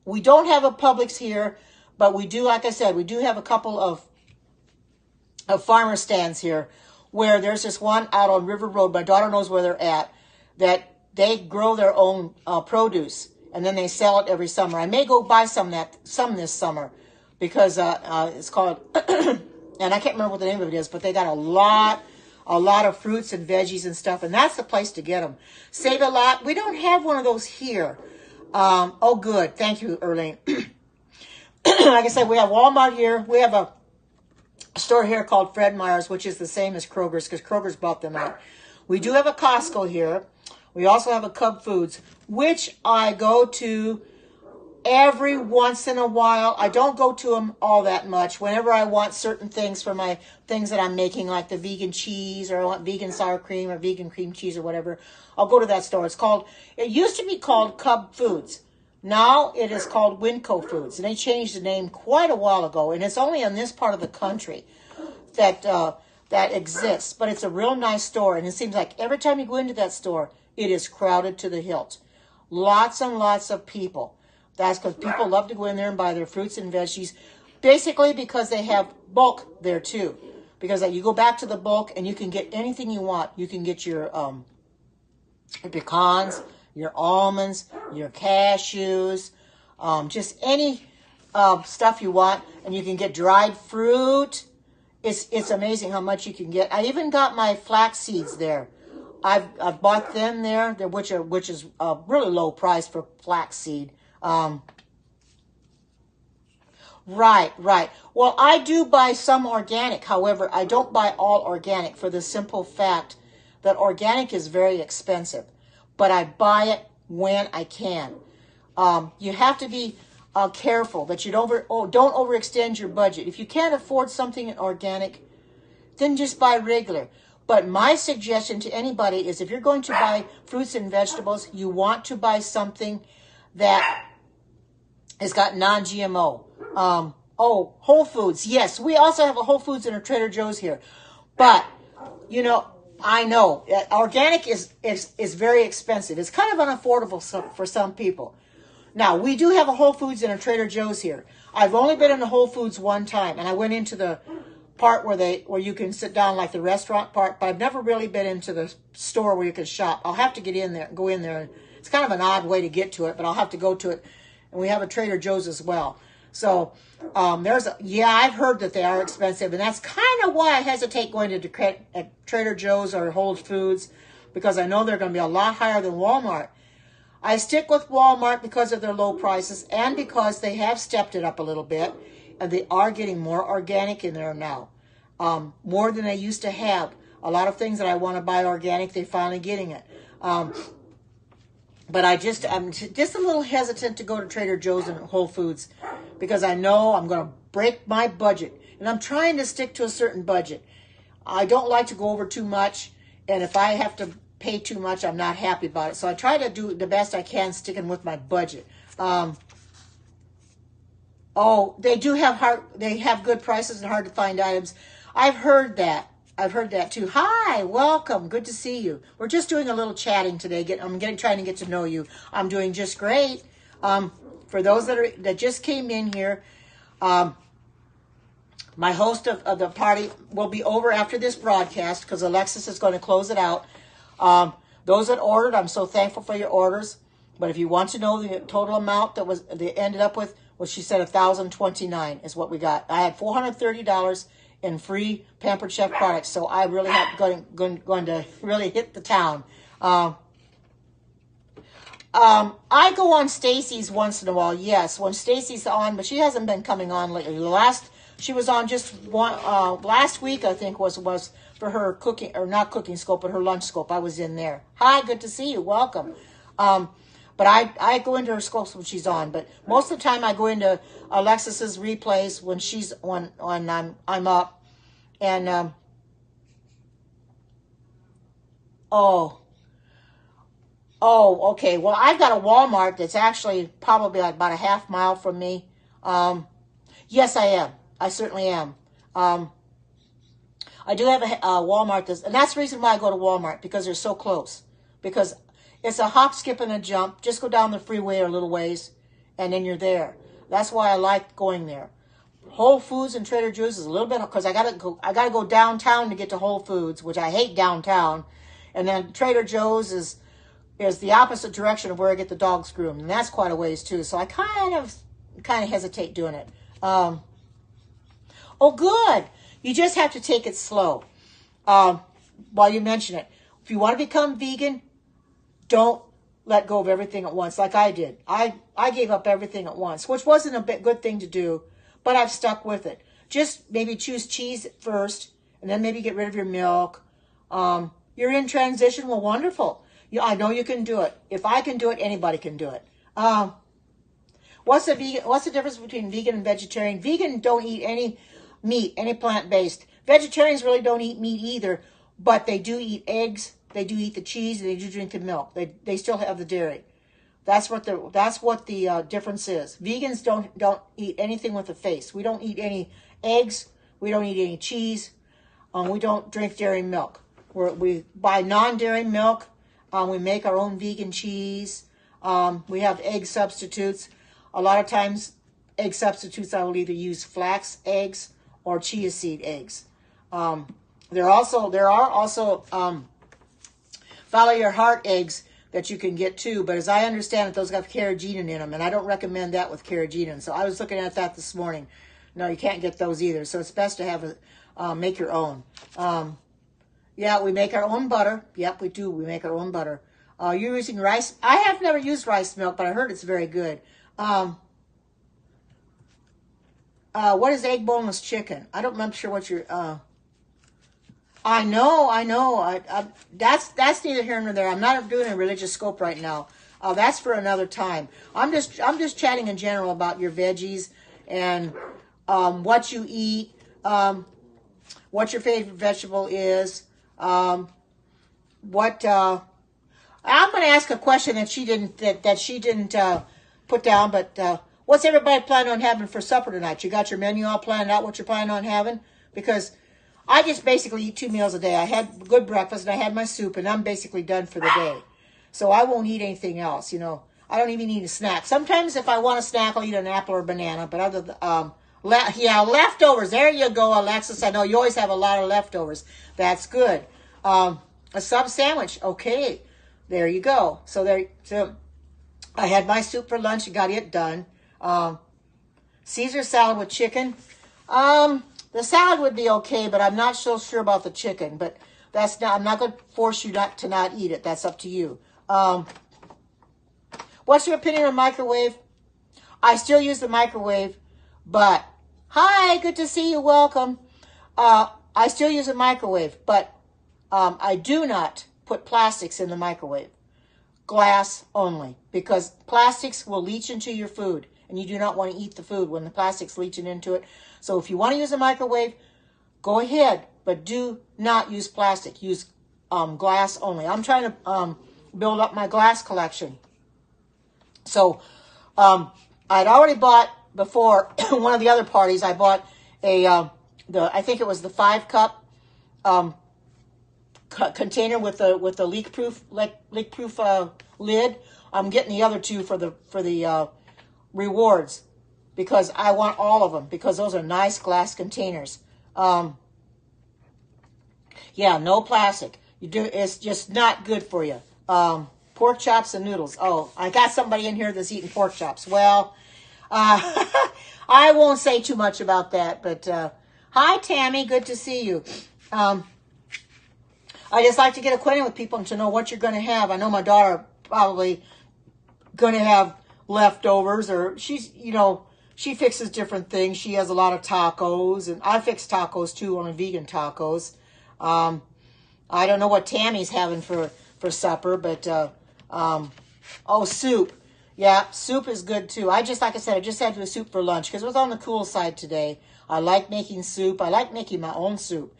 We don't have a Publix here, but we do, like I said, we do have a couple of farmer stands here, where there's this one out on River Road. My daughter knows where they're at, that they grow their own produce, and then they sell it every summer. I may go buy some this summer, because it's called, and I can't remember what the name of it is, but they got a lot of fruits and veggies and stuff, and that's the place to get them. Save a Lot. We don't have one of those here. Oh, good. Thank you, Erlene. Like I said, we have Walmart here. We have a store here called Fred Meyer's, which is the same as Kroger's, because Kroger's bought them out. We do have a Costco here. We also have a Cub Foods, which I go to every once in a while. I don't go to them all that much. Whenever I want certain things for my things that I'm making, like the vegan cheese, or I want vegan sour cream or vegan cream cheese or whatever, I'll go to that store. It used to be called Cub Foods. Now it is called Winco Foods, and they changed the name quite a while ago, and it's only in this part of the country that that exists. But it's a real nice store, and it seems like every time you go into that store, it is crowded to the hilt. Lots and lots of people. That's because people love to go in there and buy their fruits and veggies, basically because they have bulk there too. Because you go back to the bulk and you can get anything you want. You can get your pecans, your almonds, your cashews, just any stuff you want, and you can get dried fruit. It's amazing how much you can get. I even got my flax seeds there. I've bought them there, which is a really low price for flax seed. Right. Well, I do buy some organic. However, I don't buy all organic for the simple fact that organic is very expensive. But I buy it when I can. You have to be careful that you don't overextend your budget. If you can't afford something organic, then just buy regular. But my suggestion to anybody is if you're going to buy fruits and vegetables, you want to buy something that has got non-GMO. Whole Foods. Yes, we also have a Whole Foods and a Trader Joe's here. But, I know organic is very expensive. It's kind of unaffordable for some people. Now, we do have a Whole Foods and a Trader Joe's here. I've only been in a Whole Foods one time, and I went into the part where you can sit down, like the restaurant part, but I've never really been into the store where you can shop. I'll have to go in there. It's kind of an odd way to get to it, but I'll have to go to it. And we have a Trader Joe's as well. So I've heard that they are expensive, and that's kind of why I hesitate going to Trader Joe's or Whole Foods, because I know they're going to be a lot higher than Walmart. I stick with Walmart because of their low prices and because they have stepped it up a little bit, and they are getting more organic in there now, more than they used to have. A lot of things that I want to buy organic, they're finally getting it. But I'm just a little hesitant to go to Trader Joe's and Whole Foods because I know I'm going to break my budget. And I'm trying to stick to a certain budget. I don't like to go over too much. And if I have to pay too much, I'm not happy about it. So I try to do the best I can sticking with my budget. They do have they have good prices and hard to find items. I've heard that too. Hi, welcome. Good to see you. We're just doing a little chatting today. Trying to get to know you. I'm doing just great. For those that just came in here, my host of the party will be over after this broadcast because Alexis is going to close it out. Those that ordered, I'm so thankful for your orders. But if you want to know the total amount they ended up with, well, she said $1,029 is what we got. I had $430 in free Pampered Chef products, so I really have going to really hit the town. I go on Stacy's once in a while, yes, when Stacy's on, but she hasn't been coming on lately. She was on just one last week, I think was for her cooking, or not cooking scope, but her lunch scope. I was in there. Hi, good to see you. Welcome. But I go into her scopes when she's on. But most of the time I go into Alexis's replays when I'm up. And okay. Well, I've got a Walmart that's actually probably like about a half mile from me. Yes, I am. I certainly am. I do have a Walmart, and that's the reason why I go to Walmart, because they're so close. Because it's a hop, skip, and a jump. Just go down the freeway a little ways, and then you're there. That's why I like going there. Whole Foods and Trader Joe's is a little bit, because I gotta go downtown to get to Whole Foods, which I hate downtown, and then Trader Joe's is the opposite direction of where I get the dogs groomed, and that's quite a ways too. So I kind of hesitate doing it. Oh, good. You just have to take it slow. While you mention it, if you want to become vegan, don't let go of everything at once like I did. I gave up everything at once, which wasn't a good thing to do, but I've stuck with it. Just maybe choose cheese first, and then maybe get rid of your milk. You're in transition. Well, wonderful. I know you can do it. If I can do it, anybody can do it. What's the difference between vegan and vegetarian? Vegan don't eat any meat, any plant-based. Vegetarians really don't eat meat either, but they do eat eggs. They do eat the cheese. They do drink the milk. They still have the dairy. That's what the difference is. Vegans don't eat anything with a face. We don't eat any eggs. We don't eat any cheese. We don't drink dairy milk. We buy non-dairy milk. We make our own vegan cheese. We have egg substitutes. A lot of times, egg substitutes, I will either use flax eggs or chia seed eggs. There are also follow your heart eggs that you can get too, but as I understand it, those have carrageenan in them, and I don't recommend that with carrageenan. So I was looking at that this morning. No, you can't get those either. So it's best to have make your own. Yeah, we make our own butter. Yep, we do. We make our own butter. You're using rice. I have never used rice milk, but I heard it's very good. What is egg boneless chicken? I'm not sure what you're. I know. That's neither here nor there. I'm not doing a religious scope right now. That's for another time. I'm just chatting in general about your veggies and what you eat, what your favorite vegetable is, what. I'm going to ask a question that she didn't put down, but what's everybody planning on having for supper tonight? You got your menu all planned out, what you're planning on having? Because I just basically eat 2 meals a day. I had good breakfast and I had my soup, and I'm basically done for the day. So I won't eat anything else, you know. I don't even eat a snack. Sometimes if I want a snack, I'll eat an apple or a banana. But other than, leftovers. There you go, Alexis. I know you always have a lot of leftovers. That's good. A sub sandwich. Okay. There you go. So I had my soup for lunch and got it done. Caesar salad with chicken. The salad would be okay, but I'm not so sure about the chicken. But I'm not going to force you to not eat it. That's up to you. What's your opinion on microwave? I still use the microwave, but hi, good to see you. Welcome. I still use a microwave, but I do not put plastics in the microwave. Glass only, because plastics will leach into your food, and you do not want to eat the food when the plastic's leaching into it. So if you want to use a microwave, go ahead, but do not use plastic. Use glass only. I'm trying to build up my glass collection. So I'd already bought before one of the other parties. I bought I think it was the 5-cup container with the leak-proof lid. I'm getting the other 2 for the rewards, because I want all of them, because those are nice glass containers. Yeah, no plastic. It's just not good for you. Pork chops and noodles. Oh, I got somebody in here that's eating pork chops. Well, I won't say too much about that, but hi, Tammy. Good to see you. I just like to get acquainted with people and to know what you're going to have. I know my daughter probably going to have leftovers, or she fixes different things. She has a lot of tacos, and I fix tacos too, on vegan tacos. I don't know what Tammy's having for supper, but soup. Yeah, soup is good too. Like I said, I just had the soup for lunch because it was on the cool side today. I like making soup. I like making my own soup.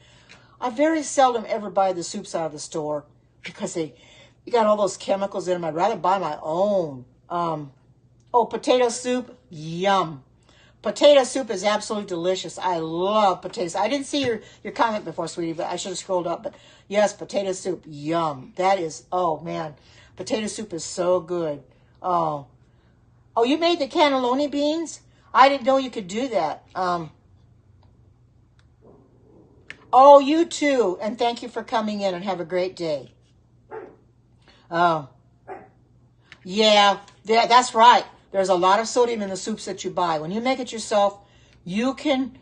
I very seldom ever buy the soups out of the store because you got all those chemicals in them. I'd rather buy my own. Potato soup, yum. Potato soup is absolutely delicious. I love potatoes. I didn't see your comment before, sweetie, but I should have scrolled up. But yes, potato soup, yum. That is, oh man, potato soup is so good. Oh, you made the cannelloni beans? I didn't know you could do that. You too. And thank you for coming in, and have a great day. Yeah, that's right. There's a lot of sodium in the soups that you buy. When you make it yourself, you can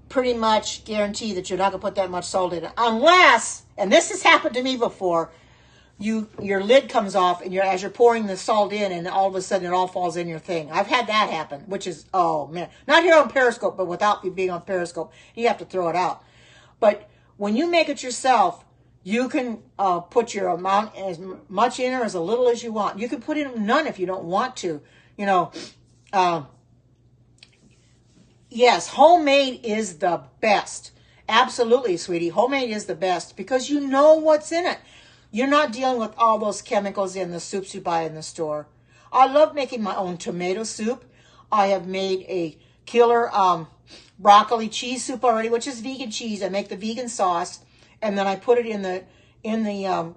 pretty much guarantee that you're not going to put that much salt in it. Unless, and this has happened to me before, your lid comes off, and as you're pouring the salt in, and all of a sudden it all falls in your thing. I've had that happen, which is, oh man. Not here on Periscope, but without me being on Periscope. You have to throw it out. But when you make it yourself, you can put your amount as much in or as a little as you want. You can put in none if you don't want to. Yes, homemade is the best. Absolutely, sweetie. Homemade is the best because you know what's in it. You're not dealing with all those chemicals in the soups you buy in the store. I love making my own tomato soup. I have made a killer broccoli cheese soup already, which is vegan cheese. I make the vegan sauce, and then I put it in the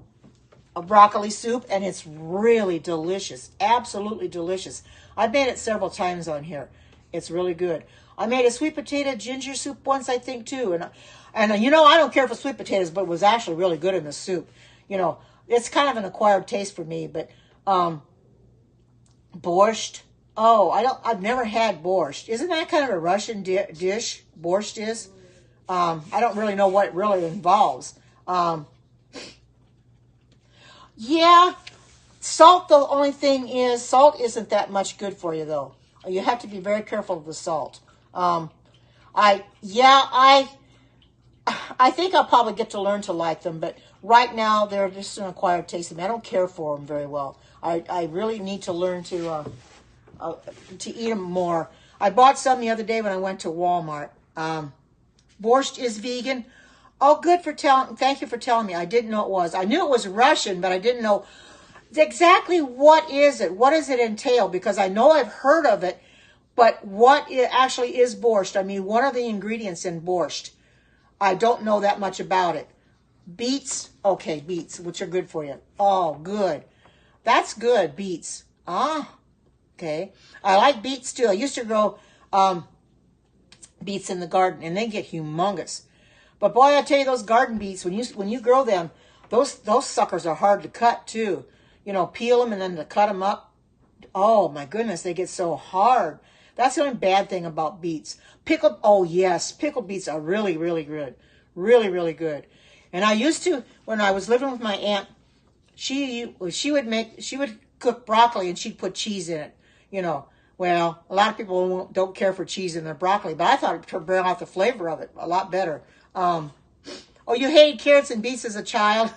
broccoli soup, and it's really delicious. Absolutely delicious. I've made it several times on here. It's really good. I made a sweet potato ginger soup once, I think, too. And you know, I don't care for sweet potatoes, but it was actually really good in the soup. You know, it's kind of an acquired taste for me, but borscht. Oh, I've never had borscht. Isn't that kind of a Russian dish? Borscht is. I don't really know what it really involves. Yeah, salt. The only thing is, salt isn't that much good for you, though. You have to be very careful of the salt. I think I'll probably get to learn to like them, but right now they're just an acquired taste to me. I don't care for them very well. I really need to learn to eat them more. I bought some the other day when I went to Walmart. Borscht is vegan. Oh, thank you for telling me. I didn't know it was. I knew it was Russian, but I didn't know exactly what is it. What does it entail? Because I know I've heard of it, but what it actually is borscht? I mean, what are the ingredients in borscht? I don't know that much about it. Beets. Okay, beets, which are good for you. Oh, good. That's good, beets. Okay. I like beets too. I used to grow beets in the garden, and they get humongous. But boy, I tell you, those garden beets, when you grow them, those suckers are hard to cut too. You know, peel them and then to cut them up. Oh my goodness, they get so hard. That's the only bad thing about beets. Pickled, oh yes, pickled beets are really, really good. Really, really good. And I used to, when I was living with my aunt, she would cook broccoli and she'd put cheese in it. You know, well, a lot of people don't care for cheese in their broccoli, but I thought it would bring out the flavor of it a lot better. Oh, you hated carrots and beets as a child?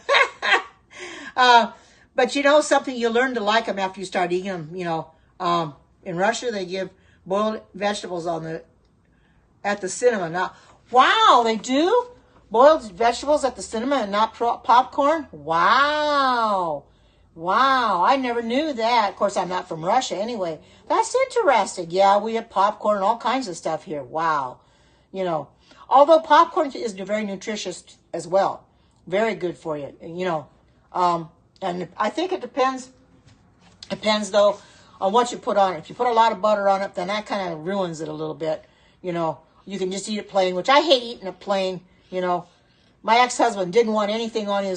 But you know something, you learn to like them after you start eating them. You know, in Russia they give boiled vegetables at the cinema. Now, wow, they do boiled vegetables at the cinema and not popcorn. Wow, I never knew that. Of course, I'm not from Russia anyway. That's interesting. Yeah, we have popcorn and all kinds of stuff here. Wow, you know, although popcorn is very nutritious as well, very good for you. You know. And I think it depends though on what you put on it. If you put a lot of butter on it, then that kind of ruins it a little bit. You know, you can just eat it plain, which I hate eating it plain. You know, my ex-husband didn't want anything on he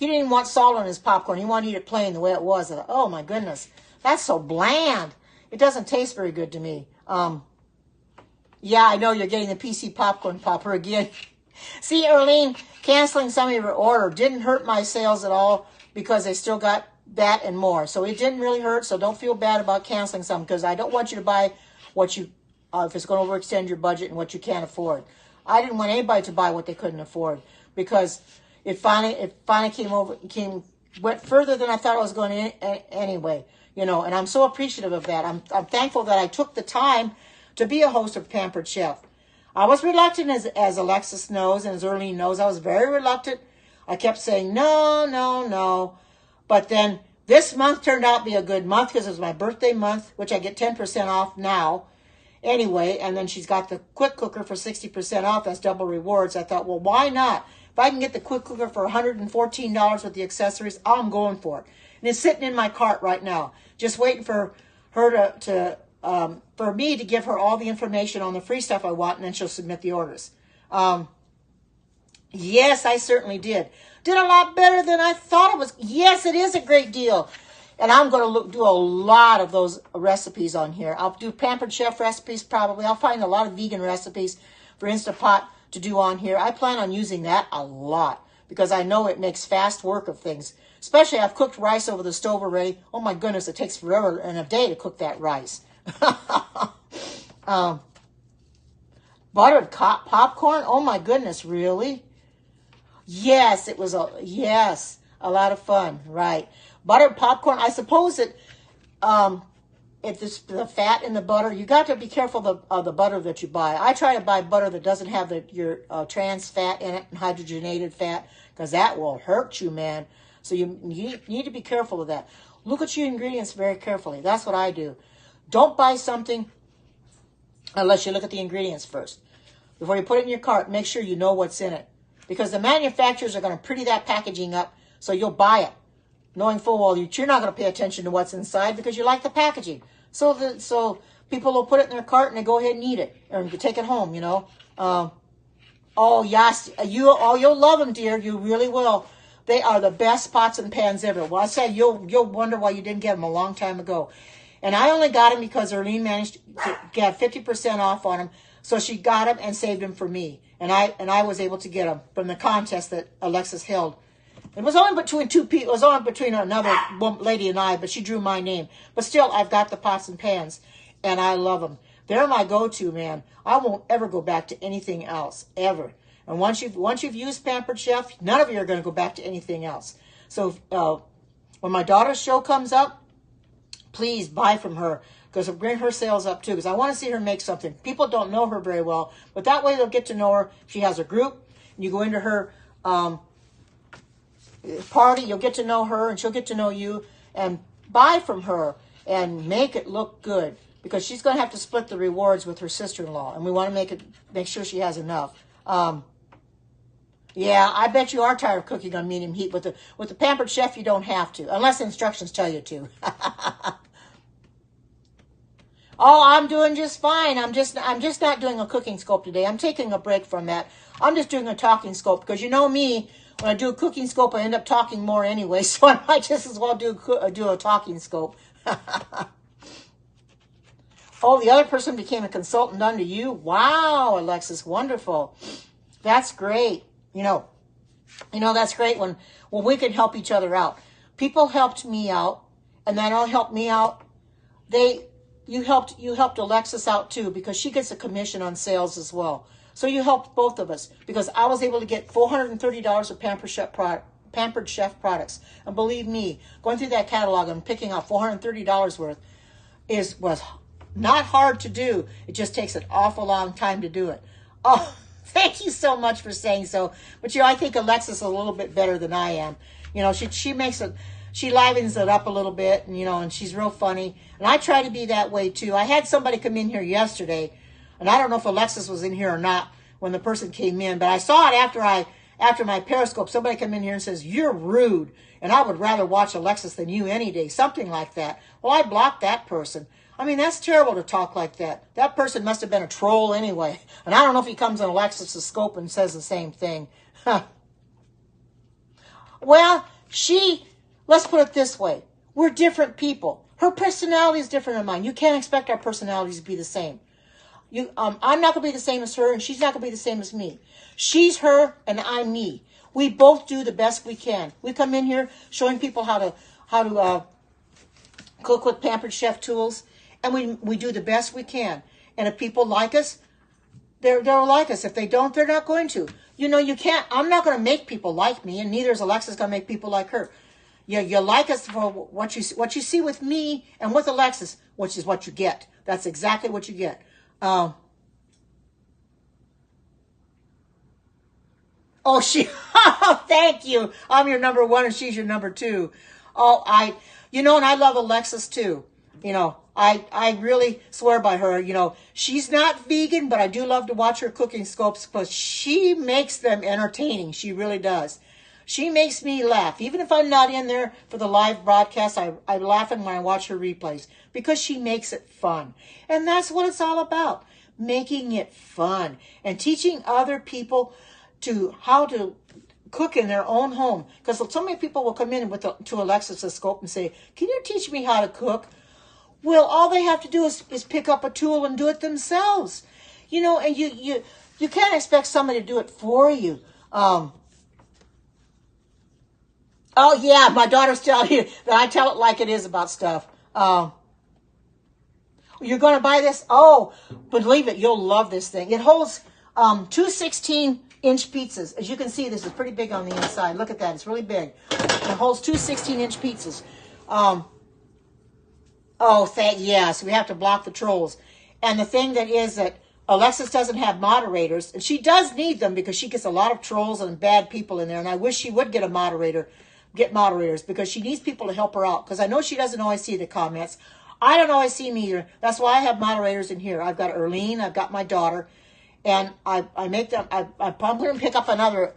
didn't even want salt on his popcorn. He wanted to eat it plain the way it was. Oh my goodness, that's so bland. It doesn't taste very good to me. Yeah, I know you're getting the PC popcorn popper again. See, Erlene, canceling some of your order didn't hurt my sales at all, because they still got that and more. So it didn't really hurt, so don't feel bad about canceling some, because I don't want you to buy what you, if it's going to overextend your budget and what you can't afford. I didn't want anybody to buy what they couldn't afford, because it finally went further than I thought it was going to anyway. You know, and I'm so appreciative of that. I'm thankful that I took the time to be a host of Pampered Chef. I was reluctant, as Alexis knows and as Erlene knows. I was very reluctant. I kept saying, no. But then this month turned out to be a good month because it was my birthday month, which I get 10% off now. Anyway, and then she's got the quick cooker for 60% off. That's double rewards. I thought, well, why not? If I can get the quick cooker for $114 with the accessories, I'm going for it. And it's sitting in my cart right now, just waiting for her for me to give her all the information on the free stuff I want, and then she'll submit the orders. Yes, I certainly did. Did a lot better than I thought it was. Yes, it is a great deal. And I'm going to do a lot of those recipes on here. I'll do Pampered Chef recipes probably. I'll find a lot of vegan recipes for Instapot to do on here. I plan on using that a lot because I know it makes fast work of things. Especially I've cooked rice over the stove already. Oh my goodness, it takes forever and a day to cook that rice. Buttered popcorn? Oh my goodness, really? Yes, it was a lot of fun, right? Buttered popcorn. I suppose that if it's the fat in the butter, you got to be careful of the butter that you buy. I try to buy butter that doesn't have your trans fat in it and hydrogenated fat, because that will hurt you, man. So you need to be careful of that. Look at your ingredients very carefully. That's what I do. Don't buy something unless you look at the ingredients first. Before you put it in your cart, make sure you know what's in it. Because the manufacturers are going to pretty that packaging up, so you'll buy it, knowing full well you're not going to pay attention to what's inside because you like the packaging. So people will put it in their cart and they go ahead and eat it or take it home, you know. Oh, yes, you'll love them, dear. You really will. They are the best pots and pans ever. Well, I say you'll wonder why you didn't get them a long time ago. And I only got them because Erlene managed to get 50% off on them. So she got them and saved them for me. And I was able to get them from the contest that Alexis held. It was only between two people. It was only between another lady and I, but she drew my name. But still, I've got the pots and pans, and I love them. They're my go-to, man. I won't ever go back to anything else, ever. And once you've used Pampered Chef, none of you are going to go back to anything else. So when my daughter's show comes up, please buy from her, because it'll bring her sales up too, because I want to see her make something. People don't know her very well, but that way they'll get to know her. She has a group, and you go into her party, you'll get to know her, and she'll get to know you, and buy from her, and make it look good, because she's going to have to split the rewards with her sister-in-law, and we want to make sure she has enough. Yeah, I bet you are tired of cooking on medium heat. With the Pampered Chef, you don't have to, unless the instructions tell you to. Oh, I'm doing just fine. I'm just not doing a cooking scope today. I'm taking a break from that. I'm just doing a talking scope, because you know me, when I do a cooking scope, I end up talking more anyway, so I might just as well do a talking scope. Oh, the other person became a consultant under you? Wow, Alexis, wonderful. That's great. You know, that's great when we can help each other out. People helped me out, and then all helped me out. You helped Alexis out too, because she gets a commission on sales as well. So you helped both of us, because I was able to get $430 of Pampered Chef products. And believe me, going through that catalog and picking out $430 worth was not hard to do. It just takes an awful long time to do it. Oh, thank you so much for saying so. But I think Alexis is a little bit better than I am. You know, she makes it. She livens it up a little bit, and and she's real funny. And I try to be that way too. I had somebody come in here yesterday, and I don't know if Alexis was in here or not when the person came in, but I saw it after my Periscope. Somebody come in here and says, "You're rude, and I would rather watch Alexis than you any day," something like that. Well, I blocked that person. I mean, that's terrible to talk like that. That person must have been a troll anyway. And I don't know if he comes on Alexis' scope and says the same thing. Huh. Well, let's put it this way. We're different people. Her personality is different than mine. You can't expect our personalities to be the same. I'm not going to be the same as her, and she's not going to be the same as me. She's her, and I'm me. We both do the best we can. We come in here showing people how to cook with Pampered Chef tools, and we do the best we can. And if people like us, they'll like us. If they don't, they're not going to. You can't. I'm not going to make people like me, and neither is Alexis going to make people like her. You like us for what you see with me and with Alexis, which is what you get. That's exactly what you get. Oh, thank you. I'm your number one and she's your number two. Oh, and I love Alexis too. I really swear by her. She's not vegan, but I do love to watch her cooking scopes because she makes them entertaining. She really does. She makes me laugh. Even if I'm not in there for the live broadcast, I'm laughing when I watch her replays because she makes it fun. And that's what it's all about, making it fun and teaching other people how to cook in their own home. Because so many people will come in to Alexis' scope and say, "Can you teach me how to cook?" Well, all they have to do is pick up a tool and do it themselves. And you can't expect somebody to do it for you. Oh, yeah, my daughter's telling you that I tell it like it is about stuff. You're going to buy this? Oh, believe it, you'll love this thing. It holds 2 16-inch pizzas. As you can see, this is pretty big on the inside. Look at that. It's really big. It holds 2 16-inch pizzas. Yes, we have to block the trolls. And the thing that Alexis doesn't have moderators, and she does need them because she gets a lot of trolls and bad people in there, and I wish she would get a moderator. get moderators because she needs people to help her out. Because I know she doesn't always see the comments. I don't always see them either. That's why I have moderators in here. I've got Erlene, I've got my daughter, and I make them. I'm going to pick up another.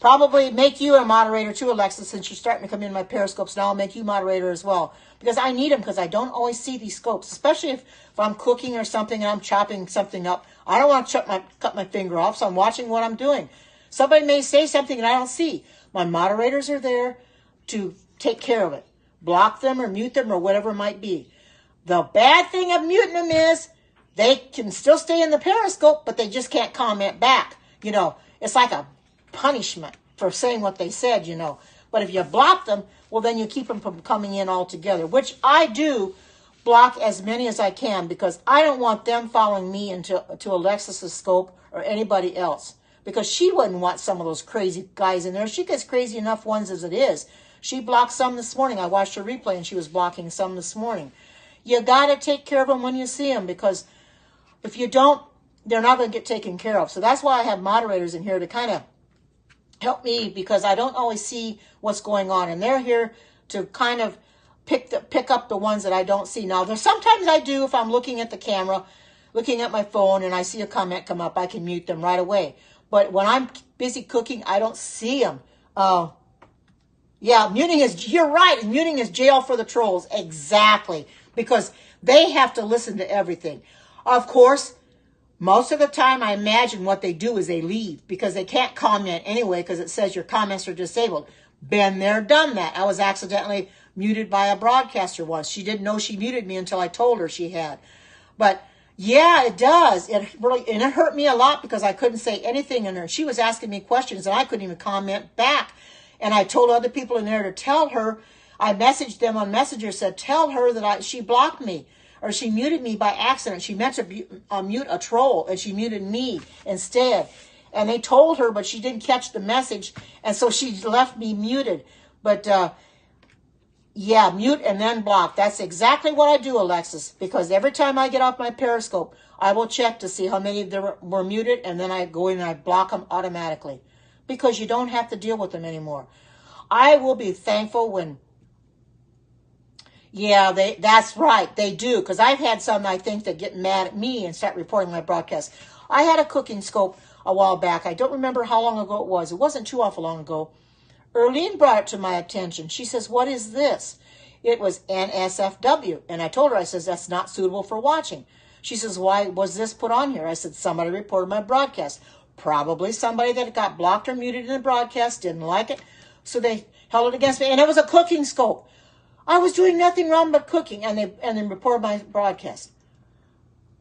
Probably make you a moderator too, Alexa, since you're starting to come in my Periscopes. Now I'll make you moderator as well. Because I need them, because I don't always see these scopes. Especially if I'm cooking or something and I'm chopping something up. I don't want to cut my finger off, so I'm watching what I'm doing. Somebody may say something and I don't see. My moderators are there to take care of it. Block them or mute them or whatever it might be. The bad thing of muting them is they can still stay in the Periscope, but they just can't comment back. You know, it's like a punishment for saying what they said, you know. But if you block them, well, then you keep them from coming in altogether, which I do block as many as I can because I don't want them following me into Alexis's scope or anybody else, because she wouldn't want some of those crazy guys in there. She gets crazy enough ones as it is. She blocked some this morning. I watched her replay and she was blocking some this morning. You got to take care of them when you see them, because if you don't, they're not going to get taken care of. So that's why I have moderators in here to kind of help me, because I don't always see what's going on, and they're here to kind of pick up the ones that I don't see. Now, there's sometimes I do, if I'm looking at the camera, looking at my phone, and I see a comment come up, I can mute them right away. But when I'm busy cooking, I don't see them. Yeah, muting is, you're right, muting is jail for the trolls. Exactly, because they have to listen to everything. Of course, most of the time, I imagine what they do is they leave because they can't comment anyway because it says your comments are disabled. Been there, done that. I was accidentally muted by a broadcaster once. She didn't know she muted me until I told her she had. But yeah, it does. It really, and it hurt me a lot because I couldn't say anything in there. She was asking me questions and I couldn't even comment back. And I told other people in there to tell her. I messaged them on Messenger, said, tell her that she blocked me. Or she muted me by accident. She meant to mute a troll, and she muted me instead. And they told her, but she didn't catch the message, and so she left me muted. But, yeah, mute and then block. That's exactly what I do, Alexis, because every time I get off my Periscope, I will check to see how many there were muted, and then I go in and I block them automatically, because you don't have to deal with them anymore. I will be thankful when... Yeah, that's right. They do. Because I've had some, I think, that get mad at me and start reporting my broadcast. I had a cooking scope a while back. I don't remember how long ago it was. It wasn't too awful long ago. Erlene brought it to my attention. She says, what is this? It was NSFW. And I told her, I says, that's not suitable for watching. She says, why was this put on here? I said, somebody reported my broadcast. Probably somebody that got blocked or muted in the broadcast, didn't like it. So they held it against me. And it was a cooking scope. I was doing nothing wrong but cooking, and they reported my broadcast.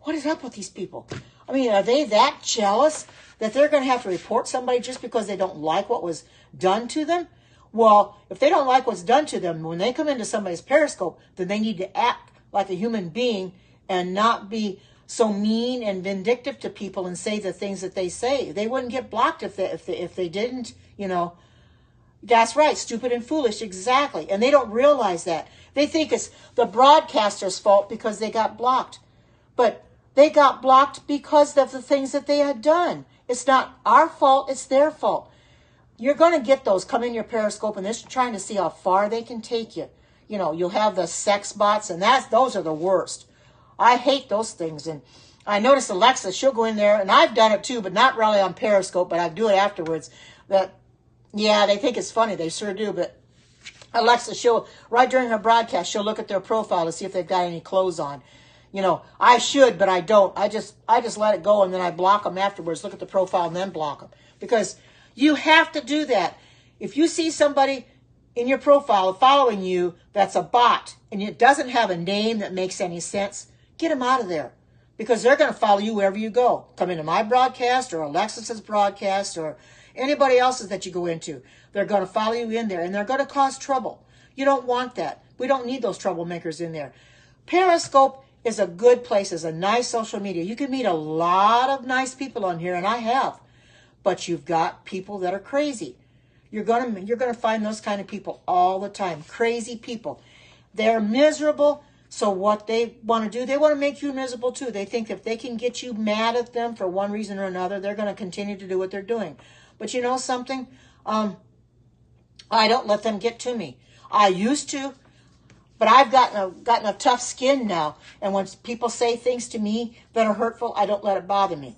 What is up with these people? I mean, are they that jealous that they're going to have to report somebody just because they don't like what was done to them? Well, if they don't like what's done to them, when they come into somebody's Periscope, then they need to act like a human being and not be so mean and vindictive to people and say the things that they say. They wouldn't get blocked if they didn't, you know. That's right, stupid and foolish, exactly. And they don't realize that. They think it's the broadcaster's fault because they got blocked. But they got blocked because of the things that they had done. It's not our fault, it's their fault. You're going to get those come in your Periscope, and they're trying to see how far they can take you. You know, you'll have the sex bots, and those are the worst. I hate those things. And I noticed Alexa, she'll go in there, and I've done it too, but not really on Periscope, but I do it afterwards. Yeah, they think it's funny. They sure do. But Alexa, right during her broadcast, she'll look at their profile to see if they've got any clothes on. You know, I should, but I don't. I just let it go, and then I block them afterwards. Look at the profile and then block them. Because you have to do that. If you see somebody in your profile following you that's a bot, and it doesn't have a name that makes any sense, get them out of there. Because they're going to follow you wherever you go. Come into my broadcast or Alexis's broadcast or anybody else's that you go into. They're going to follow you in there, and they're going to cause trouble. You don't want that. We don't need those troublemakers in there. Periscope is a good place. It's a nice social media. You can meet a lot of nice people on here, and I have. But you've got people that are crazy. You're going to find those kind of people all the time. Crazy people. They're miserable. So what they want to do, they want to make you miserable too. They think if they can get you mad at them for one reason or another, they're going to continue to do what they're doing. But you know something? I don't let them get to me. I used to, but I've gotten a tough skin now. And when people say things to me that are hurtful, I don't let it bother me.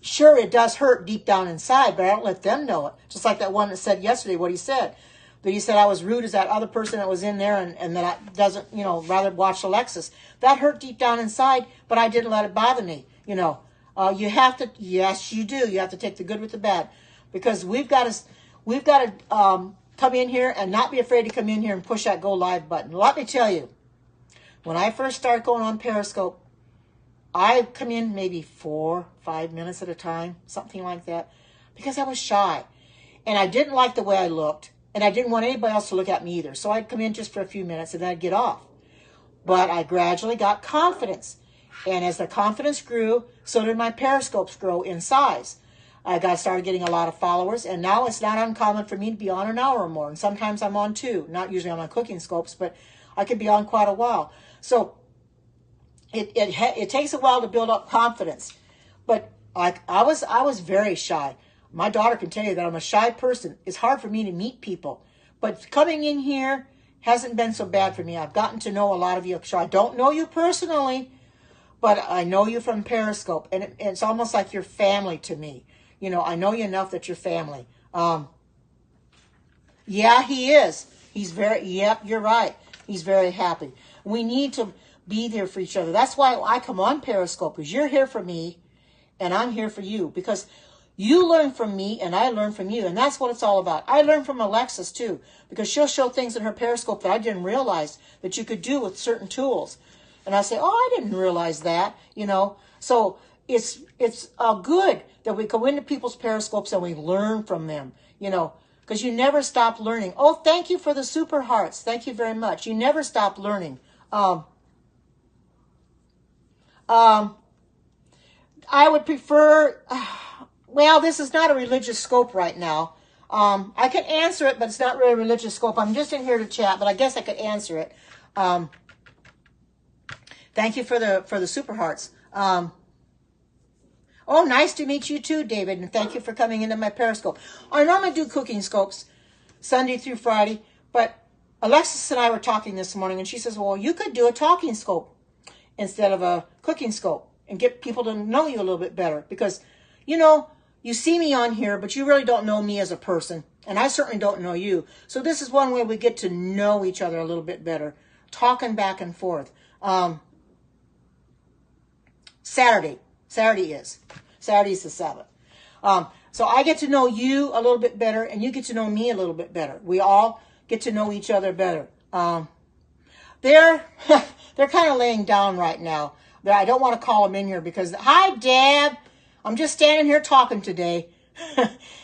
Sure, it does hurt deep down inside, but I don't let them know it. Just like that one that said yesterday what he said. That he said I was rude as that other person that was in there and that I doesn't, rather watch Alexis. That hurt deep down inside, but I didn't let it bother me. You have to, yes, you do. You have to take the good with the bad. Because we've got to come in here and not be afraid to come in here and push that go live button. Let me tell you, when I first started going on Periscope, I come in maybe 4-5 minutes at a time, something like that, because I was shy. And I didn't like the way I looked. And I didn't want anybody else to look at me either. So I'd come in just for a few minutes and then I'd get off. But I gradually got confidence. And as the confidence grew, so did my Periscopes grow in size. I started getting a lot of followers. And now it's not uncommon for me to be on an hour or more. And sometimes I'm on 2. Not usually on my cooking scopes, but I could be on quite a while. So it takes a while to build up confidence. But I was very shy. My daughter can tell you that I'm a shy person. It's hard for me to meet people. But coming in here hasn't been so bad for me. I've gotten to know a lot of you. So I don't know you personally, but I know you from Periscope. And it's almost like you're family to me. I know you enough that you're family. Yeah, he is. Yep, you're right. He's very happy. We need to be there for each other. That's why I come on Periscope, because you're here for me and I'm here for you. Because you learn from me and I learn from you. And that's what it's all about. I learn from Alexis too, because she'll show things in her Periscope that I didn't realize that you could do with certain tools. And I say, oh, I didn't realize that, So it's good that we go into people's Periscopes and we learn from them, because you never stop learning. Oh, thank you for the super hearts. Thank you very much. You never stop learning. I would prefer... Well, this is not a religious scope right now. I can answer it, but it's not really a religious scope. I'm just in here to chat, but I guess I could answer it. Thank you for the super hearts. Oh, nice to meet you too, David, and thank you for coming into my Periscope. I normally do cooking scopes Sunday through Friday, but Alexis and I were talking this morning, and she says, well, you could do a talking scope instead of a cooking scope and get people to know you a little bit better because, you see me on here, but you really don't know me as a person. And I certainly don't know you. So this is one way we get to know each other a little bit better. Talking back and forth. Saturday is the Sabbath. So I get to know you a little bit better, and you get to know me a little bit better. We all get to know each other better. They're kind of laying down right now. I don't want to call them in here because, hi, Dad. I'm just standing here talking today.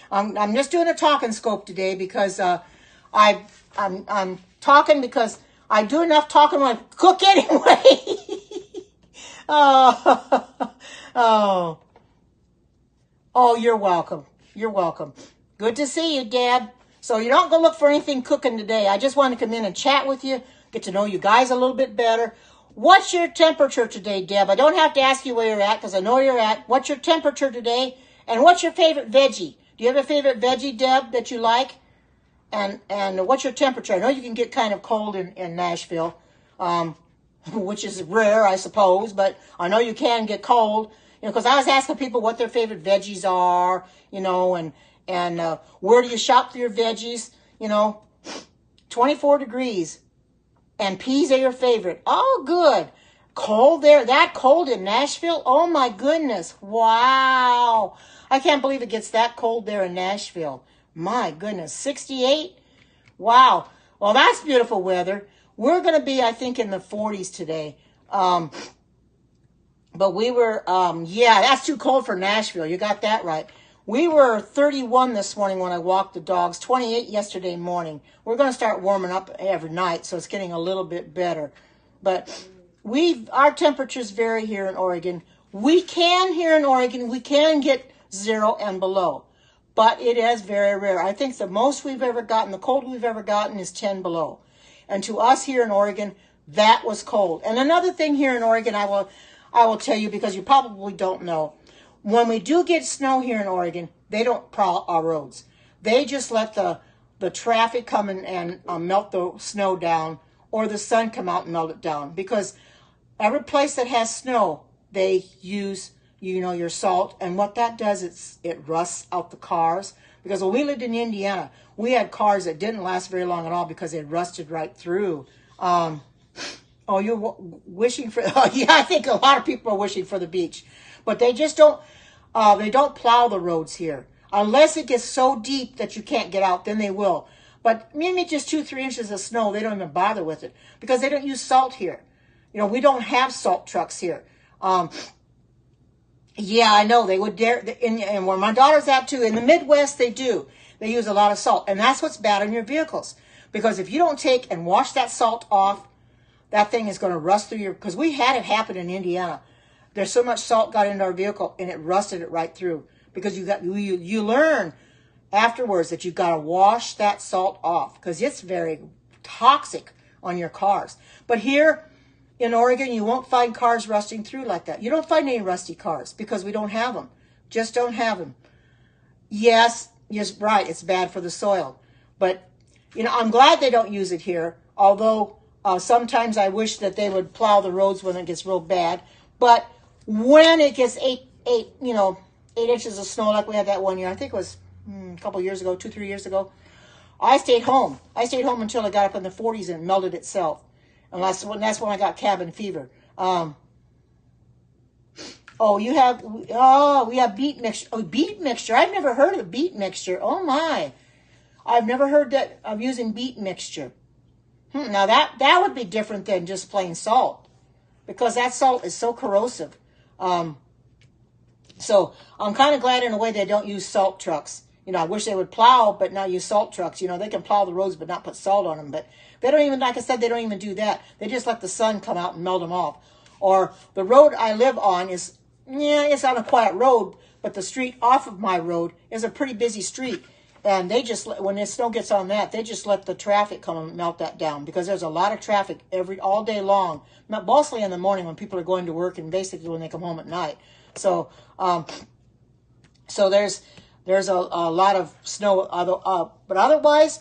I'm just doing a talking scope today because I'm talking because I do enough talking when I cook anyway. Oh, you're welcome. You're welcome. Good to see you, Dad. So you don't go look for anything cooking today. I just want to come in and chat with you, get to know you guys a little bit better. What's your temperature today, Deb? I don't have to ask you where you're at because I know where you're at. What's your temperature today? And what's your favorite veggie? Do you have a favorite veggie, Deb, that you like? And what's your temperature? I know you can get kind of cold in Nashville, which is rare, I suppose, but I know you can get cold. Because I was asking people what their favorite veggies are, and where do you shop for your veggies? 24 degrees. And peas are your favorite. Oh, good. Cold there. That cold in Nashville? Oh, my goodness. Wow. I can't believe it gets that cold there in Nashville. My goodness. 68? Wow. Well, that's beautiful weather. We're going to be, I think, in the 40s today. But we were, that's too cold for Nashville. You got that right. We were 31 this morning when I walked the dogs, 28 yesterday morning. We're going to start warming up every night, so it's getting a little bit better. But our temperatures vary here in Oregon. We can get 0 and below, but it is very rare. I think the most we've ever gotten, the cold we've ever gotten is 10 below. And to us here in Oregon, that was cold. And another thing here in Oregon, I will tell you because you probably don't know. When we do get snow here in Oregon, they don't plow our roads. They just let the the traffic come and melt the snow down, or the sun come out and melt it down. Because every place that has snow, they use, your salt. And what that does, it rusts out the cars. Because when we lived in Indiana, we had cars that didn't last very long at all because they rusted right through. Oh, you're wishing for, oh, yeah, I think a lot of people are wishing for the beach. But they just don't, they don't plow the roads here. Unless it gets so deep that you can't get out, then they will. But maybe just 2-3 inches of snow, they don't even bother with it. Because they don't use salt here. We don't have salt trucks here. Yeah, I know, they would dare, and where my daughter's at too, in the Midwest they do. They use a lot of salt. And that's what's bad on your vehicles. Because if you don't take and wash that salt off, that thing is going to rust through because we had it happen in Indiana. There's so much salt got into our vehicle and it rusted it right through. Because you learn afterwards that you've got to wash that salt off because it's very toxic on your cars. But here in Oregon, you won't find cars rusting through like that. You don't find any rusty cars because we don't have them. Just don't have them. Yes, right, it's bad for the soil. But, I'm glad they don't use it here. Although sometimes I wish that they would plow the roads when it gets real bad. But when it gets 8 inches of snow like we had that one year, I think it was a couple years ago, 2-3 years ago, I stayed home. I stayed home until it got up in the 40s and melted itself. And that's when I got cabin fever. We have beet mixture. Oh, beet mixture. I've never heard of beet mixture. Oh my. I've never heard that of using beet mixture. Now that would be different than just plain salt. Because that salt is so corrosive. So I'm kind of glad in a way they don't use salt trucks. I wish they would plow, but not use salt trucks. They can plow the roads, but not put salt on them. But they don't even, like I said, they don't even do that. They just let the sun come out and melt them off. Or the road I live on it's on a quiet road, but the street off of my road is a pretty busy street. And they just, when the snow gets on that, they just let the traffic come and melt that down. Because there's a lot of traffic all day long. Mostly in the morning when people are going to work and basically when they come home at night. So, there's a lot of snow, but otherwise,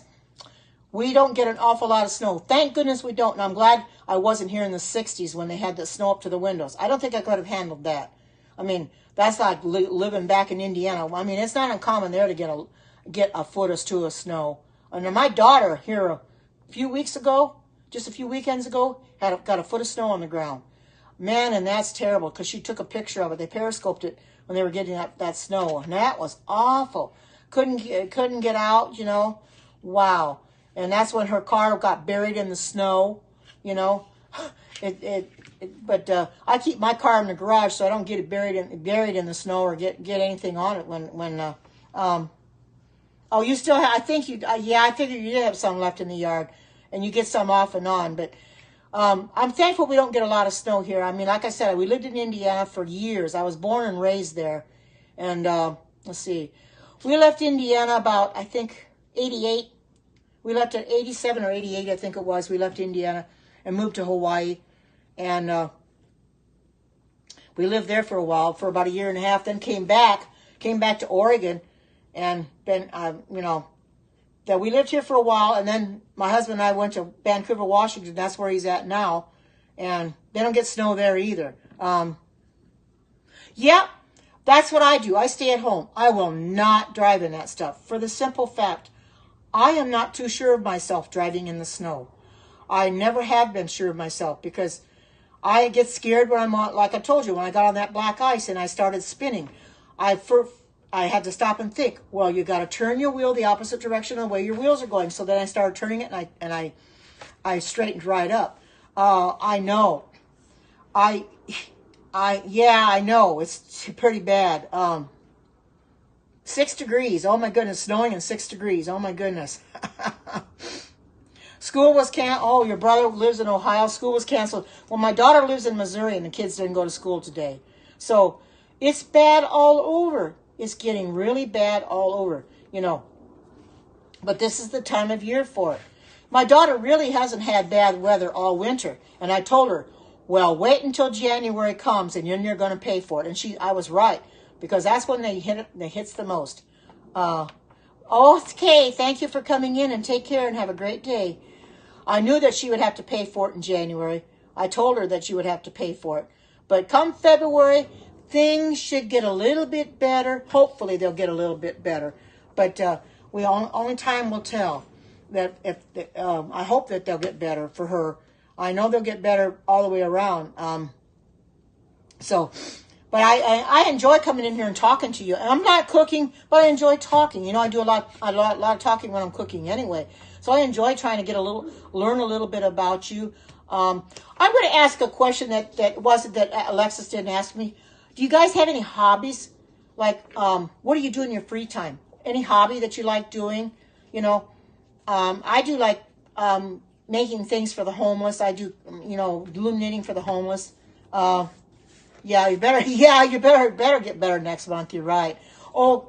we don't get an awful lot of snow. Thank goodness we don't, and I'm glad I wasn't here in the 60s when they had the snow up to the windows. I don't think I could have handled that. I mean, that's like living back in Indiana. I mean, it's not uncommon there to get a foot or two of snow. And my daughter here a few weeks ago, just a few weekends ago, got a foot of snow on the ground. Man, and that's terrible because she took a picture of it. They periscoped it when they were getting that snow, and that was awful. Couldn't get out, Wow. And that's when her car got buried in the snow, But I keep my car in the garage so I don't get it buried in the snow or get anything on it when. Oh, you still have? I think you. I figured you did have some left in the yard, and you get some off and on, but. I'm thankful we don't get a lot of snow here. I mean, like I said, we lived in Indiana for years. I was born and raised there. And let's see. We left Indiana about, I think, 88. We left at 87 or 88, I think it was. We left Indiana and moved to Hawaii. And we lived there for a while, for about a year and a half, then came back to Oregon. And then, that we lived here for a while, and then my husband and I went to Vancouver, Washington. That's where he's at now, and they don't get snow there either. That's what I do. I stay at home. I will not drive in that stuff for the simple fact I am not too sure of myself driving in the snow. I never have been sure of myself because I get scared when I'm on, like I told you, when I got on that black ice and I started spinning. I had to stop and think, well, you got to turn your wheel the opposite direction of the way your wheels are going. So then I started turning it, and I straightened right up. I know. I know. It's pretty bad. 6 degrees. Oh, my goodness. Snowing in 6 degrees. Oh, my goodness. School was canceled. Oh, your brother lives in Ohio. School was canceled. Well, my daughter lives in Missouri, and the kids didn't go to school today. So it's bad all over. It's getting really bad all over, But this is the time of year for it. My daughter really hasn't had bad weather all winter. And I told her, well, wait until January comes and then you're going to pay for it. And I was right, because that's when it hits the most. Okay, thank you for coming in and take care and have a great day. I knew that she would have to pay for it in January. I told her that she would have to pay for it. But come February, things should get a little bit better. Hopefully they'll get a little bit better. But only time will tell. That if I hope that they'll get better for her. I know they'll get better all the way around. But I enjoy coming in here and talking to you. And I'm not cooking, but I enjoy talking. You know, I do a lot of talking when I'm cooking anyway. So I enjoy trying to learn a little bit about you. I'm going to ask a question that Alexis didn't ask me. Do you guys have any hobbies? Like, what do you do in your free time? Any hobby that you like doing? You know, I do like making things for the homeless. I do, loom knitting for the homeless. Yeah, you better get better next month. You're right. Oh,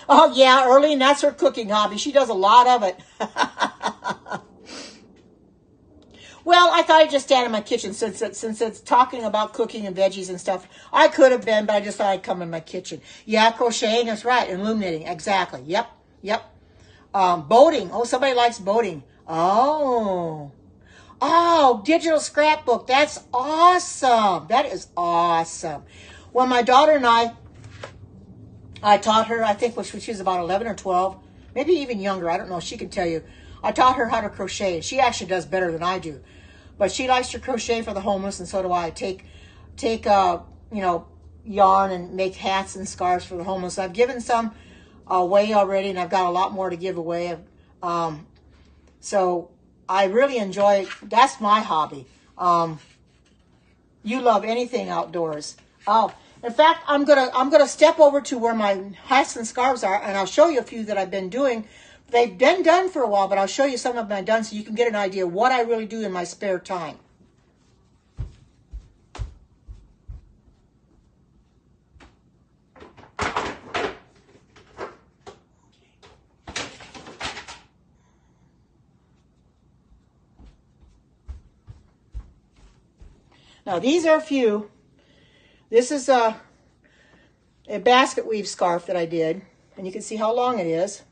oh yeah, Earlene, that's her cooking hobby. She does a lot of it. Well, I thought I'd just stand in my kitchen since it's talking about cooking and veggies and stuff. I could have been, but I just thought I'd come in my kitchen. Yeah, crocheting, that's right, and loom knitting, exactly. Yep. Boating. Oh, somebody likes boating. Oh, digital scrapbook. That's awesome. That is awesome. Well, my daughter and I taught her, I think when she was about 11 or 12, maybe even younger. I don't know. She can tell you. I taught her how to crochet. She actually does better than I do. But she likes to crochet for the homeless, and so do I. Take yarn and make hats and scarves for the homeless. I've given some away already, and I've got a lot more to give away. So I really enjoy, that's my hobby. You love anything outdoors. Oh, in fact, I'm gonna step over to where my hats and scarves are, and I'll show you a few that I've been doing. They've been done for a while, but I'll show you some of them I've done so you can get an idea of what I really do in my spare time. Now, these are a few. This is a basket weave scarf that I did, and you can see how long it is.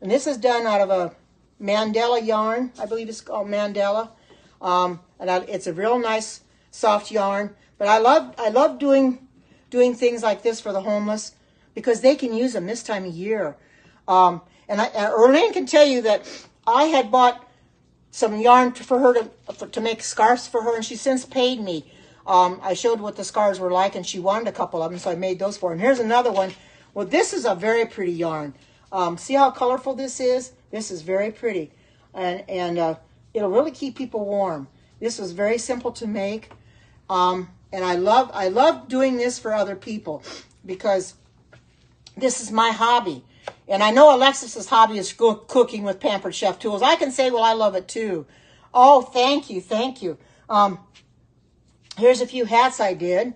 And this is done out of a Mandela yarn. I believe it's called Mandela. It's a real nice, soft yarn. But I love doing things like this for the homeless because they can use them this time of year. And Erlene can tell you that I had bought some yarn for her to make scarves for her, and she since paid me. I showed what the scarves were like, and she wanted a couple of them, so I made those for her. And here's another one. Well, this is a very pretty yarn. See how colorful this is? This is very pretty, and it'll really keep people warm. This was very simple to make, and I love doing this for other people because this is my hobby. And I know Alexis's hobby is cooking with Pampered Chef tools. I can say, well, I love it too. Oh, thank you. Here's a few hats I did.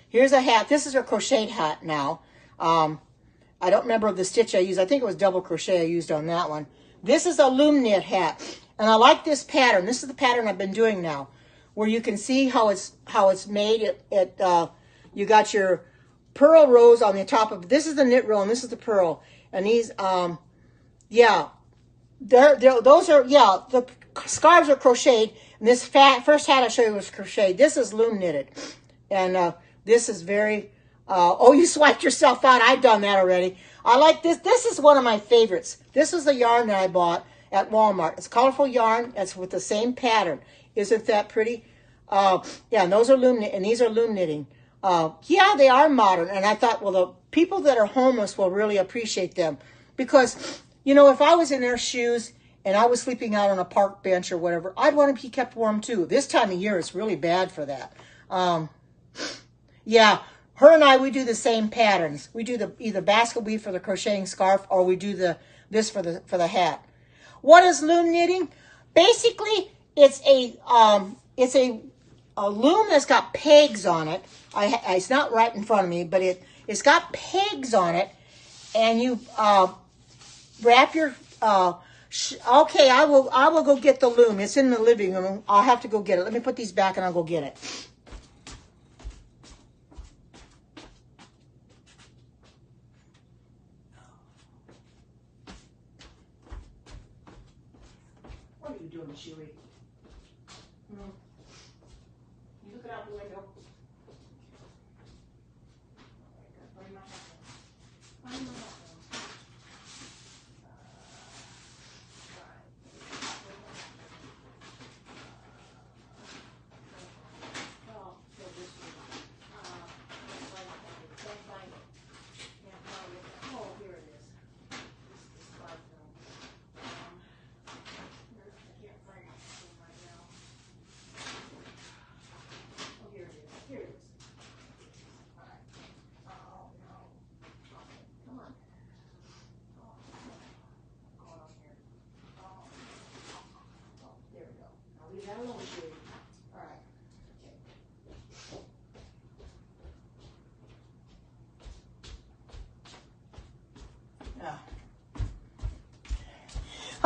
Here's a hat. This is a crocheted hat now. I don't remember the stitch I used. I think it was double crochet I used on that one. This is a loom knit hat. And I like this pattern. This is the pattern I've been doing now, where you can see how it's made. You got your pearl rows on the top of, this is the knit row and this is the pearl. And these, those are, the scarves are crocheted. And this first hat I show you was crocheted. This is loom knitted. And this is very, you swiped yourself out. I've done that already. I like this. This is one of my favorites. This is the yarn that I bought at Walmart. It's colorful yarn. It's with the same pattern. Isn't that pretty? And those are loom knit, and these are loom knitting. They are modern. And I thought, well, the people that are homeless will really appreciate them. Because, if I was in their shoes and I was sleeping out on a park bench or whatever, I'd want to be kept warm too. This time of year, it's really bad for that. Her and I, we do the same patterns. We do either basket weave for the crocheting scarf, or we do this for the hat. What is loom knitting? Basically, it's a loom that's got pegs on it. It's not right in front of me, but it's got pegs on it, and you wrap your. Okay, I will go get the loom. It's in the living room. I'll have to go get it. Let me put these back, and I'll go get it. doing, Chewy? Hmm. You look out the window. Find my hat. Find my hat.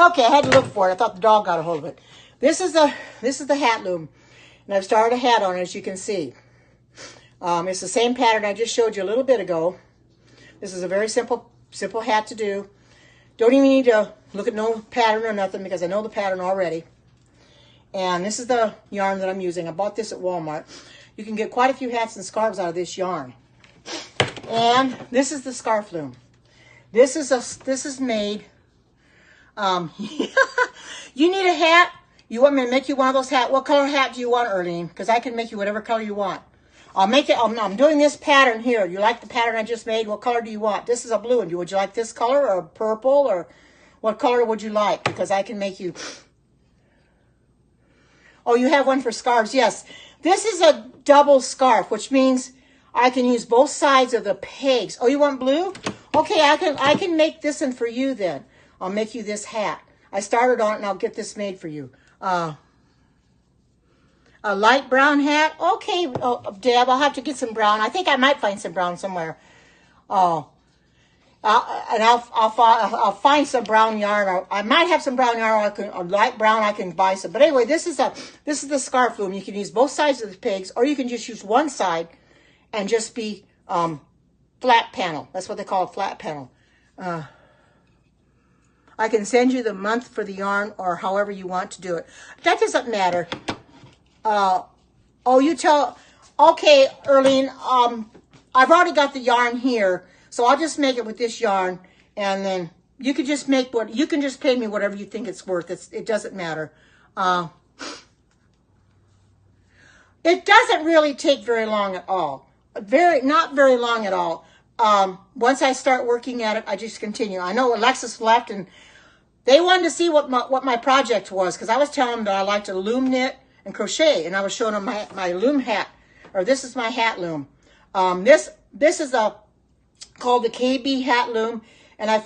Okay, I had to look for it. I thought the dog got a hold of it. This is the hat loom, and I've started a hat on it, as you can see. It's the same pattern I just showed you a little bit ago. This is a very simple hat to do. Don't even need to look at no pattern or nothing because I know the pattern already. And this is the yarn that I'm using. I bought this at Walmart. You can get quite a few hats and scarves out of this yarn. And this is the scarf loom. This is made. You need a hat. You want me to make you one of those hats? What color hat do you want, Erlene? Because I can make you whatever color you want. I'll make it. I'm doing this pattern here. You like the pattern I just made? What color do you want? This is a blue one. Would you like this color or purple or what color would you like? Because I can make you. Oh, you have one for scarves. Yes. This is a double scarf, which means I can use both sides of the pegs. Oh, you want blue? Okay, I can make this one for you then. I'll make you this hat. I started on it and I'll get this made for you. A light brown hat. Okay, Deb, I'll have to get some brown. I think I might find some brown somewhere. Oh, and I'll find some brown yarn. I might have some brown yarn. Or light brown. I can buy some. But anyway, this is the scarf loom. You can use both sides of the pegs, or you can just use one side and just be flat panel. That's what they call a flat panel. I can send you the month for the yarn or however you want to do it. That doesn't matter. Oh, you tell. Okay, Erlene. I've already got the yarn here, so I'll just make it with this yarn, and then you can just make what you can just pay me whatever you think it's worth. It doesn't matter. It doesn't really take very long at all. Not very long at all. Once I start working at it, I just continue. I know Alexis left, and they wanted to see what my project was, because I was telling them that I like to loom, knit, and crochet, and I was showing them my loom hat, or this is my hat loom. This is called the KB hat loom, and I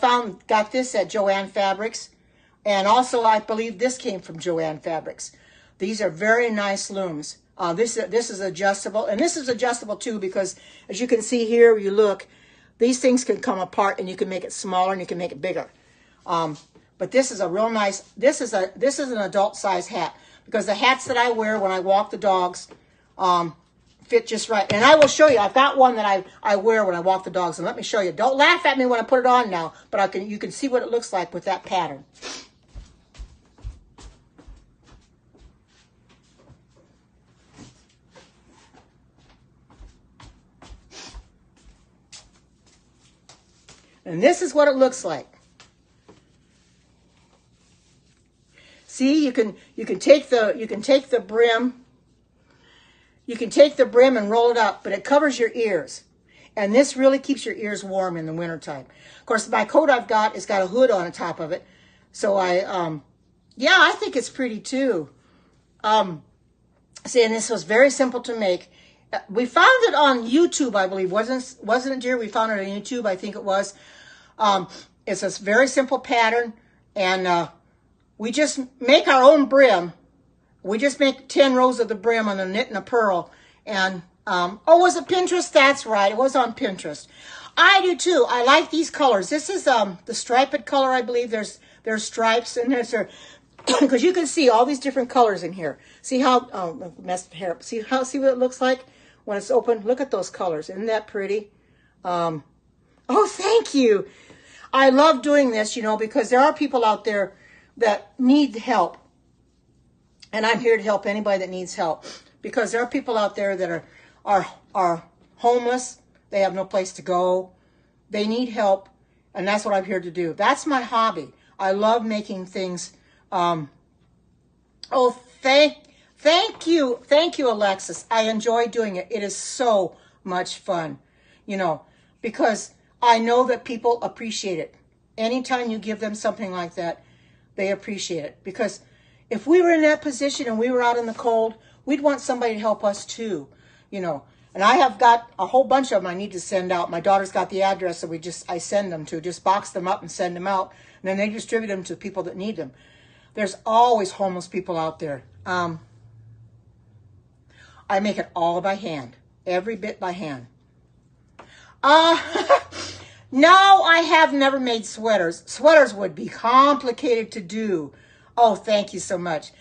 got this at Joann Fabrics, and also I believe this came from Joann Fabrics. These are very nice looms. This is adjustable, and this is adjustable too, because as you can see here, you look, these things can come apart, and you can make it smaller and you can make it bigger. But this is a real nice. This is an adult size hat, because the hats that I wear when I walk the dogs fit just right. And I will show you. I've got one that I wear when I walk the dogs, and let me show you. Don't laugh at me when I put it on now, but you can see what it looks like with that pattern. And this is what it looks like. See, you can take the brim. You can take the brim and roll it up, but it covers your ears. And this really keeps your ears warm in the wintertime. Of course, my coat I've got has got a hood on the top of it. So yeah, I think it's pretty too. See, and this was very simple to make. We found it on YouTube, I believe. Wasn't it, dear? We found it on YouTube, I think it was. It's a very simple pattern, and we just make our own brim. We just make 10 rows of the brim on the knit and a purl. And, oh, was it Pinterest? That's right. It was on Pinterest. I do too. I like these colors. This is the striped color, I believe. There's stripes in there. Because you can see all these different colors in here. See how, oh, messed hair up. See what it looks like when it's open? Look at those colors. Isn't that pretty? Oh, thank you. I love doing this, because there are people out there that need help. And I'm here to help anybody that needs help, because there are people out there that are homeless. They have no place to go. They need help, and that's what I'm here to do. That's my hobby. I love making things. Oh, thank you, Alexis. I enjoy doing it. It is so much fun, because I know that people appreciate it. Anytime you give them something like that, they appreciate it. Because if we were in that position and we were out in the cold, we'd want somebody to help us too, And I have got a whole bunch of them I need to send out. My daughter's got the address that I send them to. Just box them up and send them out. And then they distribute them to people that need them. There's always homeless people out there. I make it all by hand. Every bit by hand. No, I have never made sweaters. Sweaters would be complicated to do. Oh, thank you so much.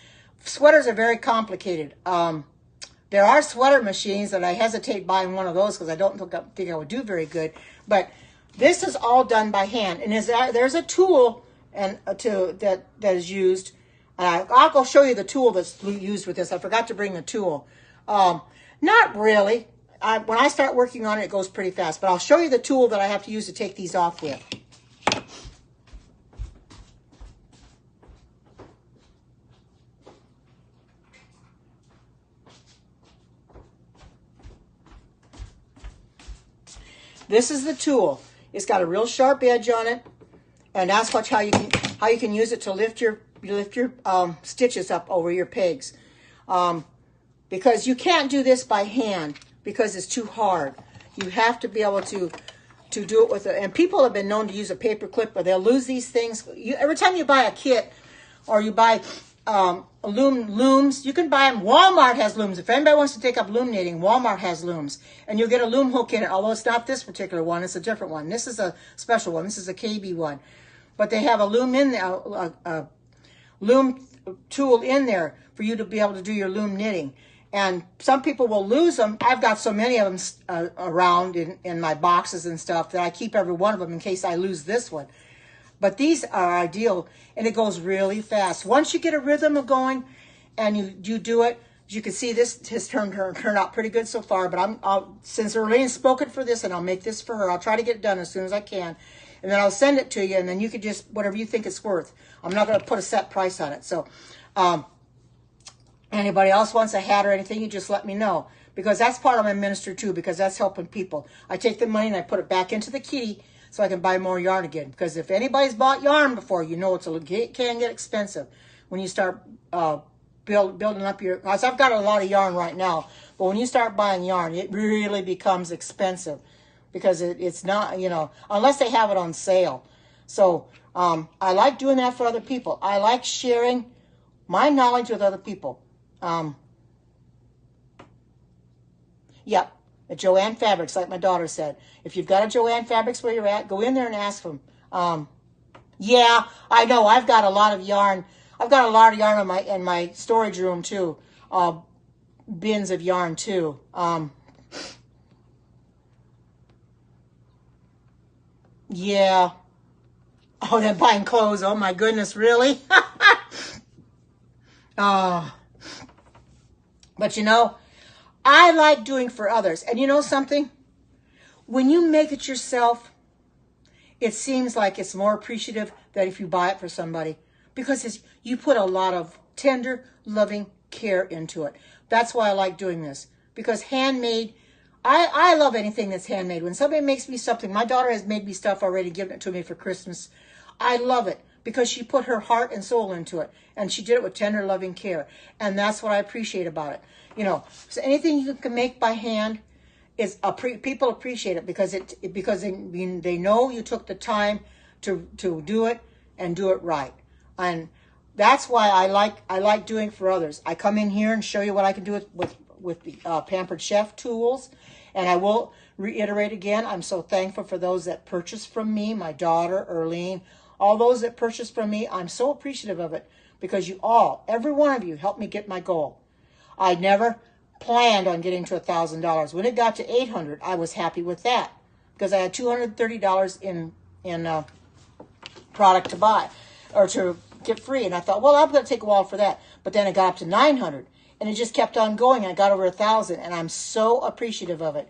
Sweaters are very complicated. There are sweater machines, and I hesitate buying one of those because I don't think I would do very good. But this is all done by hand, and there's a tool that is used. I'll go show you the tool that's used with this. I forgot to bring the tool. Not really. When I start working on it, it goes pretty fast. But I'll show you the tool that I have to use to take these off with. This is the tool. It's got a real sharp edge on it, and that's how you can use it to lift your stitches up over your pegs. Because you can't do this by hand because it's too hard. You have to be able to do it with and people have been known to use a paper clip, but they'll lose these things. Every time you buy a kit or you buy looms, you can buy them. Walmart has looms. If anybody wants to take up loom knitting, Walmart has looms, and you'll get a loom hook in it. Although it's not this particular one, it's a different one. This is a special one. This is a KB one, but they have a loom in there, a loom tool in there for you to be able to do your loom knitting. And some people will lose them. I've got so many of them around in my boxes and stuff that I keep every one of them in case I lose this one. But these are ideal, and it goes really fast. Once you get a rhythm of going and you do it, as you can see, this has turned out pretty good so far. But since Erlene's spoken for this, and I'll make this for her, I'll try to get it done as soon as I can. And then I'll send it to you, and then you can just, whatever you think it's worth. I'm not going to put a set price on it. So anybody else wants a hat or anything, you just let me know. Because that's part of my ministry too, because that's helping people. I take the money and I put it back into the kitty so I can buy more yarn again. Because if anybody's bought yarn before, you know it can get expensive when you start building up your... I've got a lot of yarn right now, but when you start buying yarn, it really becomes expensive because it's not, unless they have it on sale. So I like doing that for other people. I like sharing my knowledge with other people. Yep. At Joann Fabrics, like my daughter said. If you've got a Joann Fabrics where you're at, go in there and ask them. Yeah, I know. I've got a lot of yarn. I've got a lot of yarn in my storage room too. Bins of yarn too. Yeah. Oh, they're buying clothes. Oh my goodness, really? But I like doing for others. And you know something? When you make it yourself, it seems like it's more appreciative than if you buy it for somebody. Because you put a lot of tender, loving care into it. That's why I like doing this. Because handmade, I love anything that's handmade. When somebody makes me something, my daughter has made me stuff already, given it to me for Christmas. I love it because she put her heart and soul into it. And she did it with tender, loving care. And that's what I appreciate about it. So anything you can make by hand, people appreciate it because they know you took the time to do it and do it right. And that's why I like doing for others. I come in here and show you what I can do with the Pampered Chef tools. And I will reiterate again, I'm so thankful for those that purchase from me, my daughter, Erlene, all those that purchase from me. I'm so appreciative of it because every one of you helped me get my goal. I never planned on getting to $1,000. When it got to $800, I was happy with that because I had $230 in product to buy or to get free. And I thought, well, I'm going to take a while for that. but then it got up to 900, and it just kept on going, and I got over 1,000, and I'm so appreciative of it.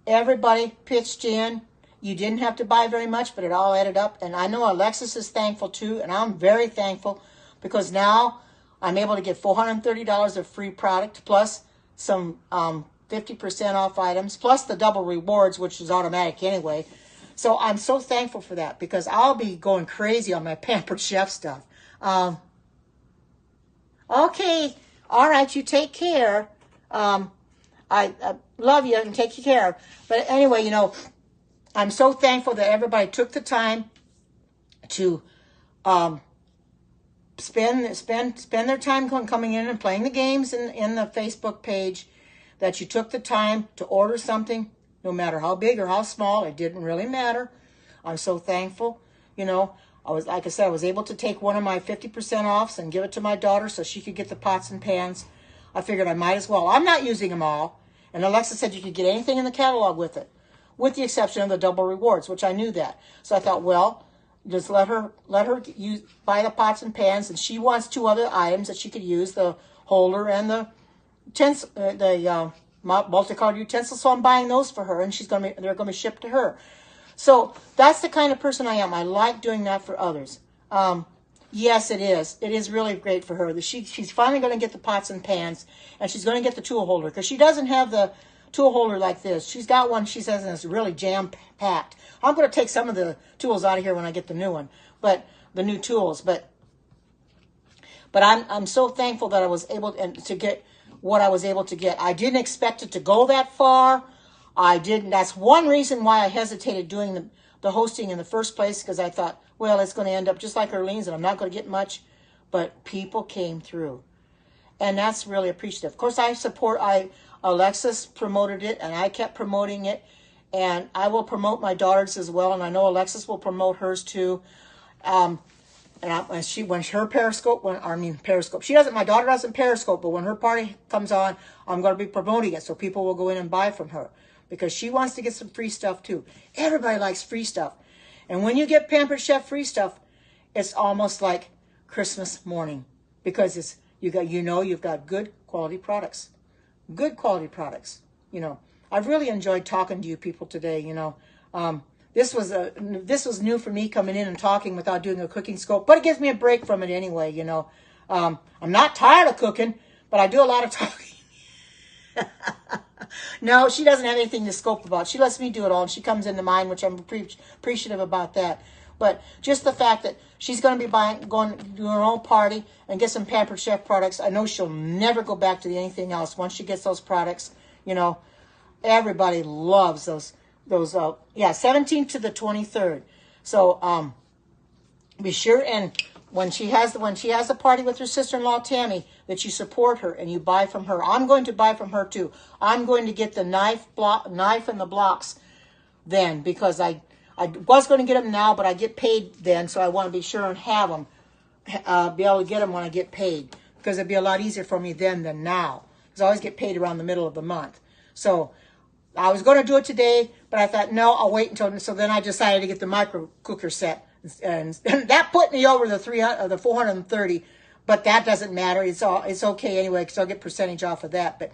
Everybody pitched in. You didn't have to buy very much, but it all added up. And I know Alexis is thankful too, and I'm very thankful because now I'm able to get $430 of free product plus some 50% off items, plus the double rewards, which is automatic anyway. So I'm so thankful for that because I'll be going crazy on my Pampered Chef stuff. Okay, all right, you take care. I love you and take care. But anyway, I'm so thankful that everybody took the time to spend their time coming in and playing the games in the Facebook page, that you took the time to order something, no matter how big or how small. It didn't really matter. I'm so thankful. I was able to take one of my 50% offs and give it to my daughter so she could get the pots and pans. I figured I might as well. I'm not using them all. And Alexa said you could get anything in the catalog with it, with the exception of the double rewards, which I knew that. So I thought, well, just let her buy the pots and pans, and she wants 2 other items that she could use, the holder and the multicolored utensils. So I'm buying those for her, and they're going to be shipped to her. So that's the kind of person I am. I like doing that for others. Yes, it is. It is really great for her. She's finally going to get the pots and pans, and she's going to get the tool holder because she doesn't have the tool holder like this. She's got one, she says, and it's really jam-packed. I'm going to take some of the tools out of here when I get the new one, but the new tools. But I'm so thankful that I was able to get what I was able to get. I didn't expect it to go that far. I didn't. That's one reason why I hesitated doing the hosting in the first place, because I thought, well, it's going to end up just like Erlene's, and I'm not going to get much. But people came through, and that's really appreciative. Of course, Alexis promoted it, and I kept promoting it, and I will promote my daughters as well, and I know Alexis will promote hers too. When her Periscope, my daughter doesn't Periscope, but when her party comes on, I'm going to be promoting it so people will go in and buy from her because she wants to get some free stuff too. Everybody likes free stuff. And when you get Pampered Chef free stuff, it's almost like Christmas morning because you've got good quality products. Good quality products. I've really enjoyed talking to you people today. This was new for me, coming in and talking without doing a cooking scope, but it gives me a break from it anyway. I'm not tired of cooking, but I do a lot of talking. No, she doesn't have anything to scope about. She lets me do it all, and she comes into mine, which I'm appreciative about that. But just the fact that she's going to be going to do her own party and get some Pampered Chef products, I know she'll never go back to anything else once she gets those products. Everybody loves those 17th to the 23rd. So be sure, and when she has a party with her sister-in-law Tammy, that you support her and you buy from her. I'm going to buy from her too. I'm going to get the knife and the blocks then, because I was going to get them now, but I get paid then, so I want to be sure and have them, be able to get them when I get paid, because it'd be a lot easier for me then than now, because I always get paid around the middle of the month. So I was going to do it today, but I thought, no, I'll wait until, so then I decided to get the micro cooker set, and that put me over the 430, but that doesn't matter. It's okay anyway, because I'll get percentage off of that.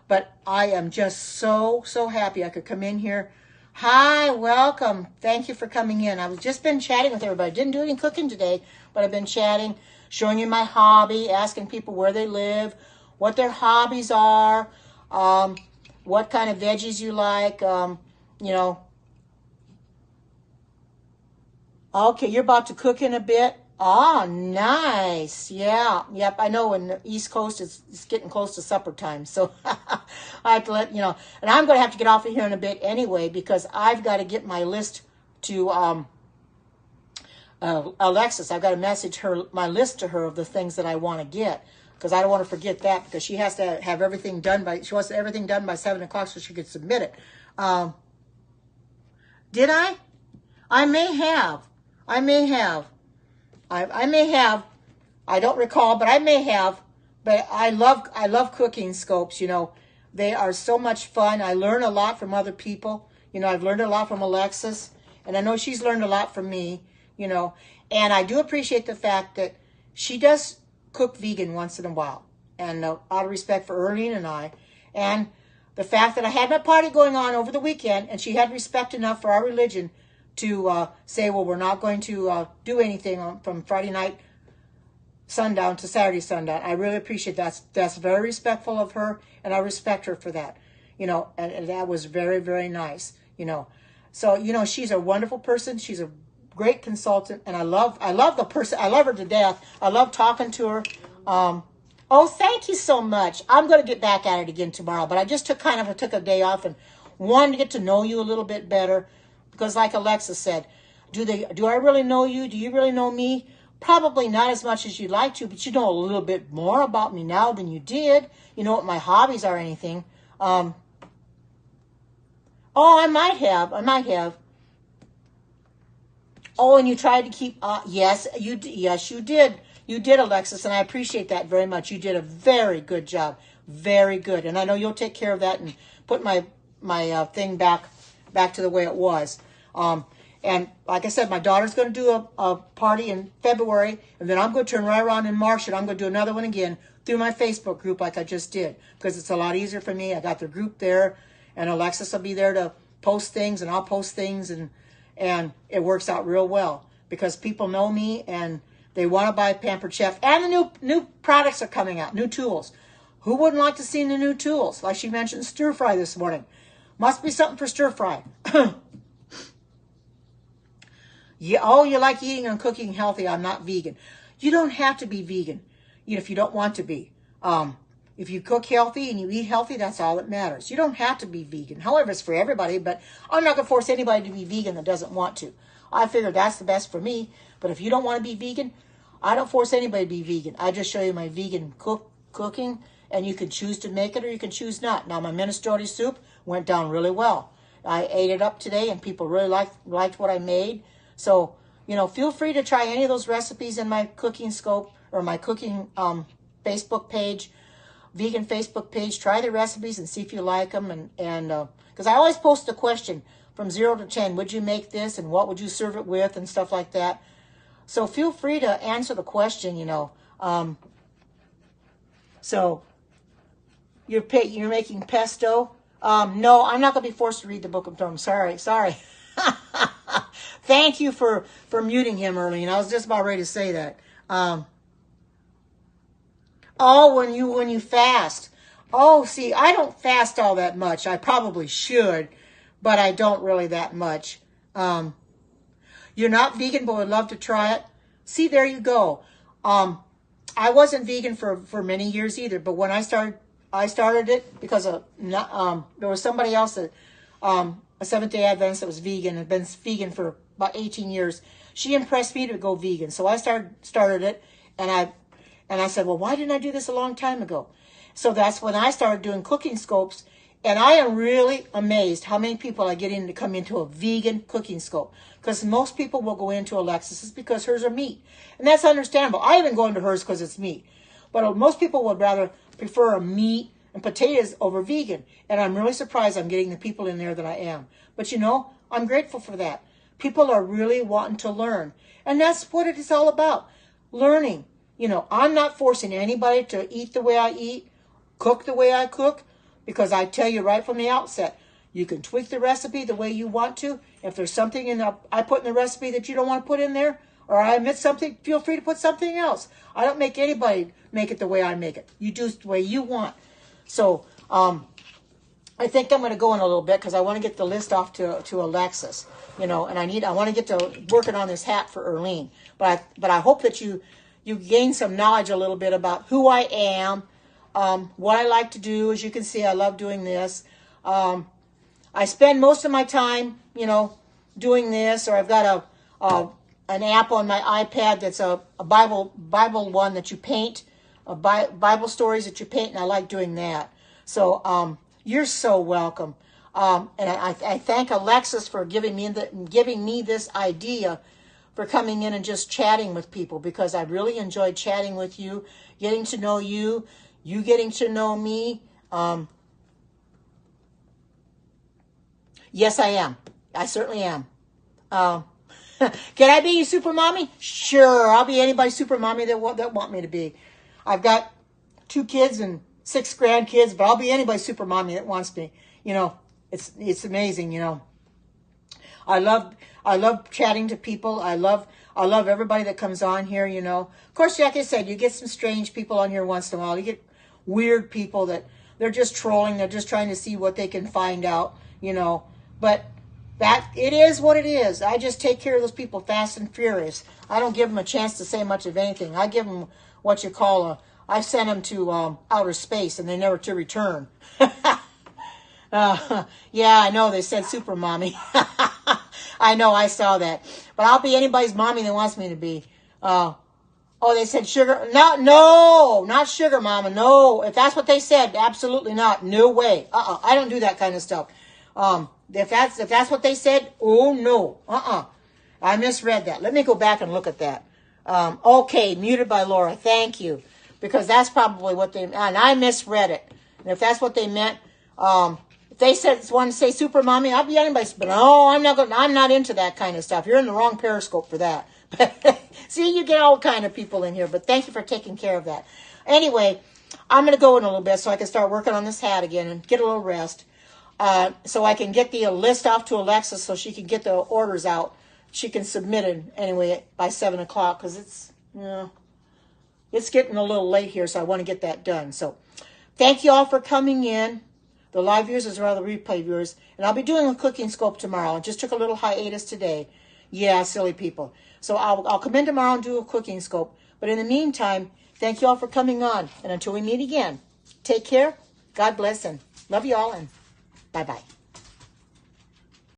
But I am just so happy I could come in here. Hi, welcome. Thank you for coming in. I've just been chatting with everybody. Didn't do any cooking today, but I've been chatting, showing you my hobby, asking people where they live, what their hobbies are, what kind of veggies you like, Okay, you're about to cook in a bit. Ah, nice. Yeah. Yep. I know in the East Coast it's getting close to supper time. So I have to let and I'm going to have to get off of here in a bit anyway, because I've got to get my list to Alexis. I've got to message my list to her of the things that I want to get, because I don't want to forget that, because she has to have everything done she wants everything done by 7 o'clock so she could submit it. Did I? I may have. I may have. I don't recall, but I may have. But I love cooking scopes. They are so much fun. I learn a lot from other people. I've learned a lot from Alexis, and I know she's learned a lot from me. And I do appreciate the fact that she does cook vegan once in a while. And out of respect for Erlene and I, and the fact that I had my party going on over the weekend, and she had respect enough for our religion to say, well, we're not going to do anything from Friday night sundown to Saturday sundown. I really appreciate that. That's very respectful of her, and I respect her for that. And that was very, very nice. So she's a wonderful person. She's a great consultant, and I love the person. I love her to death. I love talking to her. Oh, thank you so much. I'm going to get back at it again tomorrow, but I just took a day off and wanted to get to know you a little bit better, because like Alexa said, do I really know you? Do you really know me? Probably not as much as you'd like to, but you know a little bit more about me now than you did. You know what my hobbies are or anything. Oh, I might have. Oh, and you tried to keep, yes, you did. You did, Alexis, and I appreciate that very much. You did a very good job. Very good. And I know you'll take care of that and put my thing back to the way it was. And like I said, my daughter's going to do a party in February, and then I'm going to turn right around in March, and I'm going to do another one again through my Facebook group like I just did, because it's a lot easier for me. I got the group there, and Alexis will be there to post things, and I'll post things, and it works out real well because people know me, and they want to buy Pampered Chef. And the new products are coming out, new tools. Who wouldn't like to see the new tools? Like she mentioned stir fry this morning. Must be something for stir fry. Yeah, oh, you like eating and cooking healthy. I'm not vegan. You don't have to be vegan if you don't want to be. If you cook healthy and you eat healthy, that's all that matters. You don't have to be vegan. However, it's for everybody, but I'm not going to force anybody to be vegan that doesn't want to. I figure that's the best for me. But if you don't want to be vegan, I don't force anybody to be vegan. I just show you my vegan cooking, and you can choose to make it or you can choose not. Now, my minestrone soup went down really well. I ate it up today, and people really liked what I made. So, feel free to try any of those recipes in my cooking scope or my cooking Facebook page, vegan Facebook page. Try the recipes and see if you like them. And because I always post a question from 0 to 10. Would you make this, and what would you serve it with, and stuff like that. So feel free to answer the question, So you're making pesto? No, I'm not going to be forced to read the Book of Mormon. Sorry. Thank you for muting him, Erlene. I was just about ready to say that. When you fast. Oh, see, I don't fast all that much. I probably should, but I don't really that much. You're not vegan, but would love to try it. See, there you go. I wasn't vegan for many years either, but when I started it because there was somebody else that a Seventh-day Adventist that was vegan, had been vegan for about 18 years. She impressed me to go vegan, so I started it, and I said, well, why didn't I do this a long time ago? So that's when I started doing cooking scopes, and I am really amazed how many people I get in to come into a vegan cooking scope. Because most people will go into Alexis's because hers are meat. And that's understandable. I even go into hers because it's meat. But most people would rather prefer a meat and potatoes over vegan. And I'm really surprised I'm getting the people in there that I am. But I'm grateful for that. People are really wanting to learn. And that's what it is all about. Learning. I'm not forcing anybody to eat the way I eat, cook the way I cook. Because I tell you right from the outset, you can tweak the recipe the way you want to. If there's something I put in the recipe that you don't want to put in there, or I omit something, feel free to put something else. I don't make anybody make it the way I make it. You do it the way you want. So I think I'm going to go in a little bit because I want to get the list off to Alexis. And I want to get to working on this hat for Erlene. But I hope that you gain some knowledge a little bit about who I am. What I like to do. As you can see, I love doing this. I spend most of my time, doing this, or I've got an app on my iPad that's a Bible one that you paint, Bible stories that you paint, and I like doing that. So you're so welcome. And I thank Alexis for giving me this idea for coming in and just chatting with people, because I really enjoyed chatting with you, getting to know you. You getting to know me. Yes, I am. I certainly am. Can I be your super mommy? Sure, I'll be anybody's super mommy that want me to be. I've got 2 kids and 6 grandkids, but I'll be anybody's super mommy that wants me. You know, it's amazing, you know. I love chatting to people. I love everybody that comes on here, you know. Of course, like I said, you get some strange people on here once in a while. You get weird people that they're just trolling. They're just trying to see what they can find out, you know. But that, it is what it is. I just take care of those people fast and furious. I don't give them a chance to say much of anything. I give them what you call I send them to outer space and they never to return. Yeah, I know they said super mommy. I know, I saw that. But I'll be anybody's mommy that wants me to be. Oh, they said sugar. No, not sugar mama. No, if that's what they said, absolutely not. No way. I don't do that kind of stuff. If that's what they said, oh no. I misread that. Let me go back and look at that. Okay, muted by Laura. Thank you. Because that's probably what they, and I misread it. And if that's what they meant, if they said want to say super mommy, I'll be anybody's. But no, I'm not into that kind of stuff. You're in the wrong Periscope for that. See, you get all kind of people in here. But thank you for taking care of that. Anyway, I'm going to go in a little bit so I can start working on this hat again and get a little rest. So I can get the list off to Alexa so she can get the orders out. She can submit it anyway by 7 o'clock because it's, you know, it's getting a little late here, so I want to get that done. So thank you all for coming in, the live viewers as well as the replay viewers. And I'll be doing a cooking scope tomorrow. I just took a little hiatus today. Yeah, silly people. So I'll come in tomorrow and do a cooking scope. But in the meantime, thank you all for coming on. And until we meet again, take care, God bless, and love you all, and bye-bye.